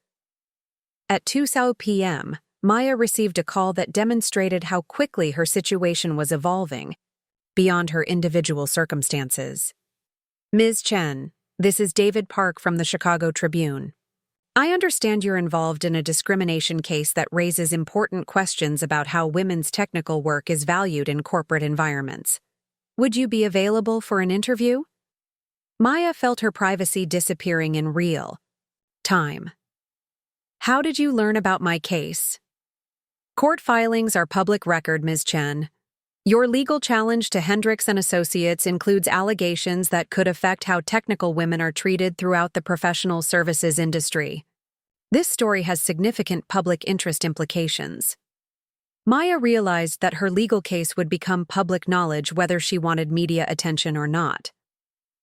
At 2:00 p.m., Maya received a call that demonstrated how quickly her situation was evolving, beyond her individual circumstances. Ms. Chen, this is David Park from the Chicago Tribune. I understand you're involved in a discrimination case that raises important questions about how women's technical work is valued in corporate environments. Would you be available for an interview? Maya felt her privacy disappearing in real time. How did you learn about my case? Court filings are public record, Ms. Chen. Your legal challenge to Hendricks and Associates includes allegations that could affect how technical women are treated throughout the professional services industry. This story has significant public interest implications. Maya realized that her legal case would become public knowledge whether she wanted media attention or not.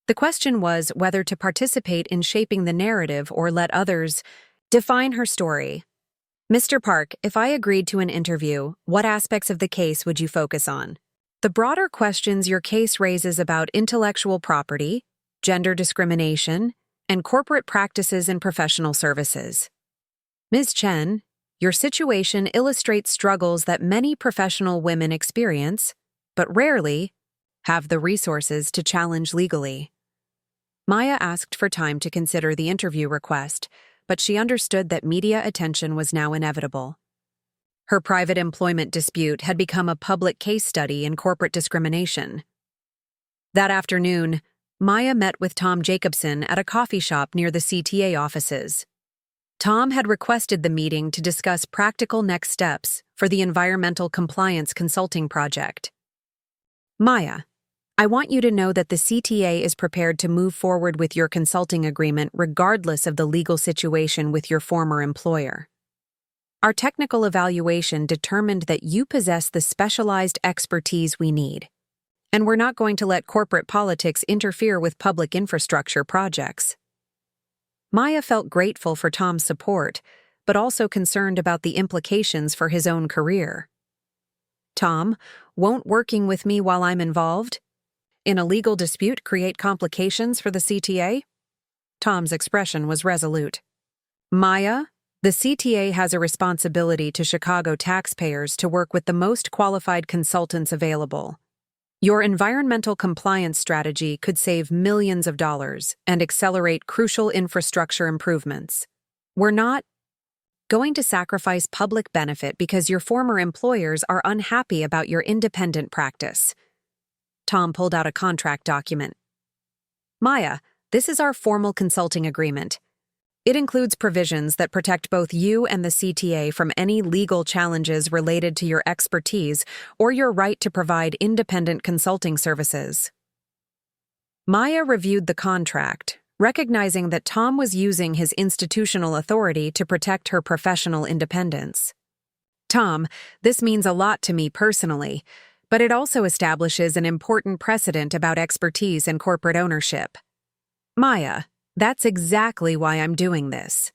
The question was whether to participate in shaping the narrative or let others define her story. Mr. Park, if I agreed to an interview, what aspects of the case would you focus on? The broader questions your case raises about intellectual property, gender discrimination, and corporate practices in professional services. Ms. Chen, your situation illustrates struggles that many professional women experience, but rarely have the resources to challenge legally. Maya asked for time to consider the interview request, but she understood that media attention was now inevitable. Her private employment dispute had become a public case study in corporate discrimination. That afternoon, Maya met with Tom Jacobson at a coffee shop near the CTA offices. Tom had requested the meeting to discuss practical next steps for the environmental compliance consulting project. Maya, I want you to know that the CTA is prepared to move forward with your consulting agreement regardless of the legal situation with your former employer. Our technical evaluation determined that you possess the specialized expertise we need, and we're not going to let corporate politics interfere with public infrastructure projects. Maya felt grateful for Tom's support, but also concerned about the implications for his own career. Tom, won't working with me while I'm involved in a legal dispute create complications for the CTA? Tom's expression was resolute. Maya, the CTA has a responsibility to Chicago taxpayers to work with the most qualified consultants available. Your environmental compliance strategy could save millions of dollars and accelerate crucial infrastructure improvements. We're not going to sacrifice public benefit because your former employers are unhappy about your independent practice. Tom pulled out a contract document. Maya, this is our formal consulting agreement. It includes provisions that protect both you and the CTA from any legal challenges related to your expertise or your right to provide independent consulting services. Maya reviewed the contract, recognizing that Tom was using his institutional authority to protect her professional independence. Tom, this means a lot to me personally, but it also establishes an important precedent about expertise and corporate ownership. Maya, that's exactly why I'm doing this.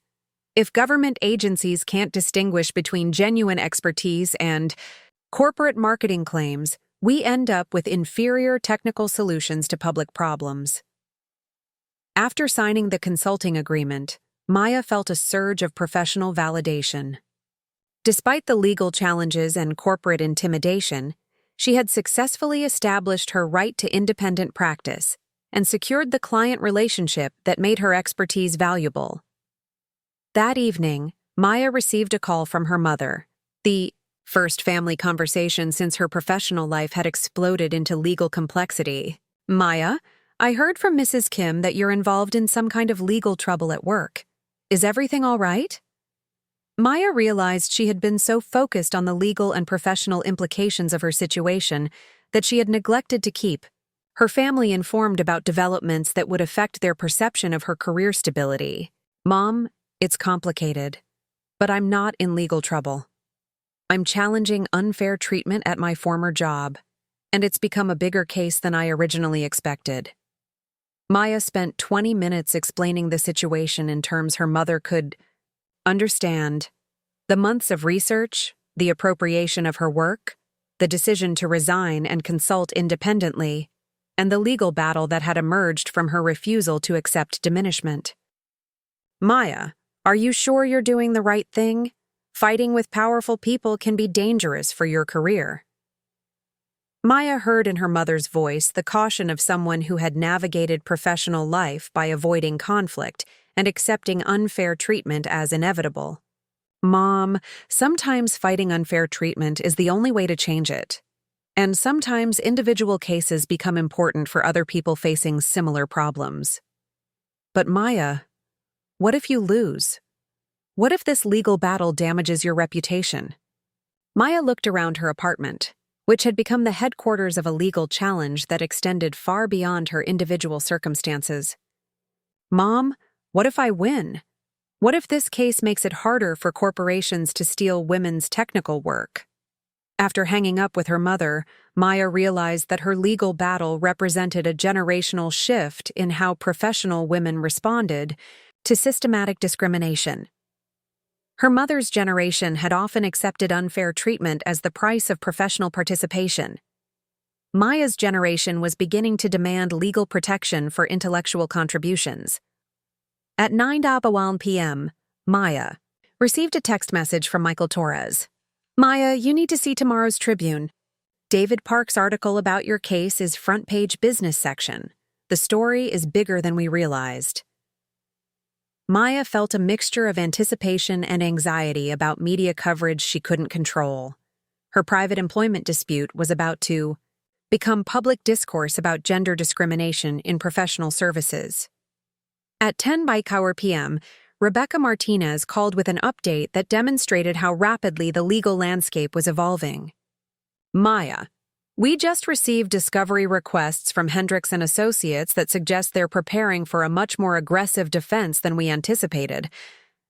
If government agencies can't distinguish between genuine expertise and corporate marketing claims, we end up with inferior technical solutions to public problems. After signing the consulting agreement, Maya felt a surge of professional validation. Despite the legal challenges and corporate intimidation, she had successfully established her right to independent practice and secured the client relationship that made her expertise valuable. That evening, Maya received a call from her mother. The first family conversation since her professional life had exploded into legal complexity. "Maya, I heard from Mrs. Kim that you're involved in some kind of legal trouble at work. Is everything all right?" Maya realized she had been so focused on the legal and professional implications of her situation that she had neglected to keep her family informed about developments that would affect their perception of her career stability. "Mom, it's complicated, but I'm not in legal trouble. I'm challenging unfair treatment at my former job, and it's become a bigger case than I originally expected." Maya spent 20 minutes explaining the situation in terms her mother could understand. The months of research, the appropriation of her work, the decision to resign and consult independently, and the legal battle that had emerged from her refusal to accept diminishment. "Maya, are you sure you're doing the right thing? Fighting with powerful people can be dangerous for your career." Maya heard in her mother's voice the caution of someone who had navigated professional life by avoiding conflict and accepting unfair treatment as inevitable. "Mom, sometimes fighting unfair treatment is the only way to change it. And sometimes individual cases become important for other people facing similar problems." "But Maya, what if you lose? What if this legal battle damages your reputation?" Maya looked around her apartment, which had become the headquarters of a legal challenge that extended far beyond her individual circumstances. "Mom, what if I win? What if this case makes it harder for corporations to steal women's technical work?" After hanging up with her mother, Maya realized that her legal battle represented a generational shift in how professional women responded to systematic discrimination. Her mother's generation had often accepted unfair treatment as the price of professional participation. Maya's generation was beginning to demand legal protection for intellectual contributions. At 9 p.m., Maya received a text message from Michael Torres. "Maya, you need to see tomorrow's Tribune. David Park's article about your case is front-page business section. The story is bigger than we realized." Maya felt a mixture of anticipation and anxiety about media coverage she couldn't control. Her private employment dispute was about to become public discourse about gender discrimination in professional services. At 10 p.m., Rebecca Martinez called with an update that demonstrated how rapidly the legal landscape was evolving. "Maya, we just received discovery requests from Hendricks and Associates that suggest they're preparing for a much more aggressive defense than we anticipated.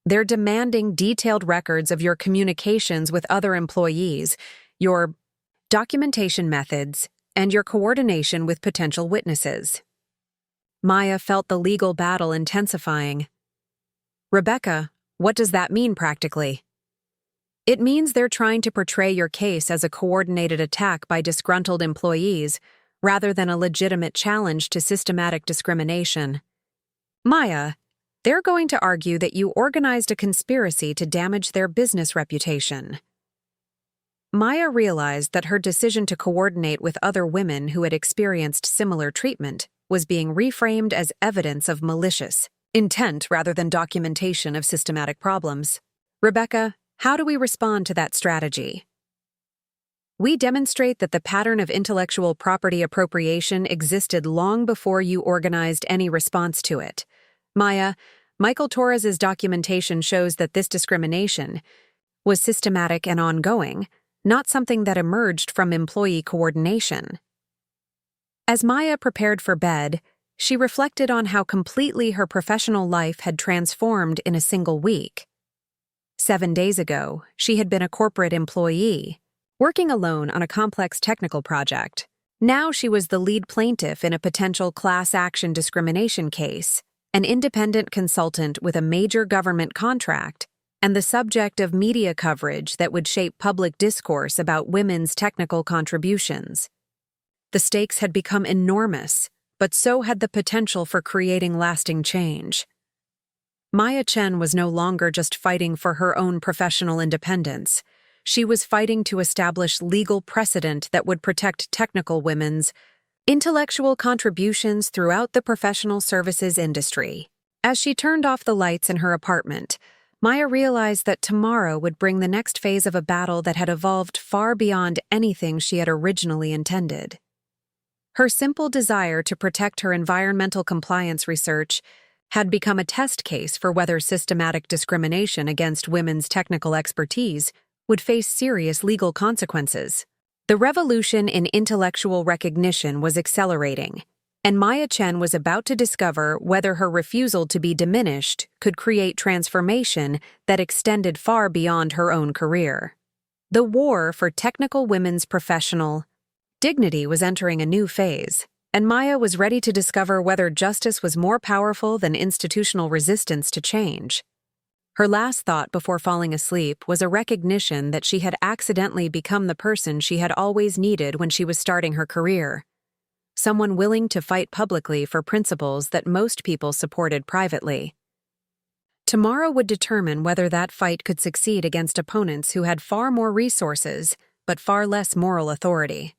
They're demanding detailed records of your communications with other employees, your documentation methods, and your coordination with potential witnesses." Maya felt the legal battle intensifying. "Rebecca, what does that mean practically?" "It means they're trying to portray your case as a coordinated attack by disgruntled employees rather than a legitimate challenge to systematic discrimination. Maya, they're going to argue that you organized a conspiracy to damage their business reputation." Maya realized that her decision to coordinate with other women who had experienced similar treatment was being reframed as evidence of malicious intent rather than documentation of systematic problems. "Rebecca, how do we respond to that strategy?" "We demonstrate that the pattern of intellectual property appropriation existed long before you organized any response to it. Maya, Michael Torres's documentation shows that this discrimination was systematic and ongoing, not something that emerged from employee coordination." As Maya prepared for bed, she reflected on how completely her professional life had transformed in a single week. 7 days ago, she had been a corporate employee, working alone on a complex technical project. Now she was the lead plaintiff in a potential class action discrimination case, an independent consultant with a major government contract, and the subject of media coverage that would shape public discourse about women's technical contributions. The stakes had become enormous, but so had the potential for creating lasting change. Maya Chen was no longer just fighting for her own professional independence. She was fighting to establish legal precedent that would protect technical women's intellectual contributions throughout the professional services industry. As she turned off the lights in her apartment, Maya realized that tomorrow would bring the next phase of a battle that had evolved far beyond anything she had originally intended. Her simple desire to protect her environmental compliance research had become a test case for whether systematic discrimination against women's technical expertise would face serious legal consequences. The revolution in intellectual recognition was accelerating, and Maya Chen was about to discover whether her refusal to be diminished could create transformation that extended far beyond her own career. The war for technical women's professional dignity was entering a new phase, and Maya was ready to discover whether justice was more powerful than institutional resistance to change. Her last thought before falling asleep was a recognition that she had accidentally become the person she had always needed when she was starting her career. Someone willing to fight publicly for principles that most people supported privately. Tomorrow would determine whether that fight could succeed against opponents who had far more resources, but far less moral authority.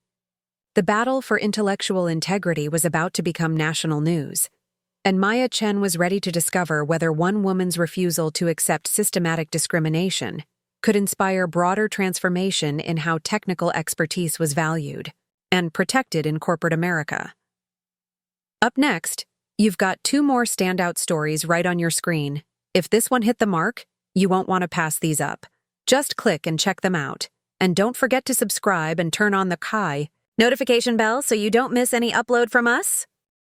The battle for intellectual integrity was about to become national news, and Maya Chen was ready to discover whether one woman's refusal to accept systematic discrimination could inspire broader transformation in how technical expertise was valued and protected in corporate America. Up next, you've got 2 more standout stories right on your screen. If this one hit the mark, you won't want to pass these up. Just click and check them out. And don't forget to subscribe and turn on the notification bell so you don't miss any upload from us.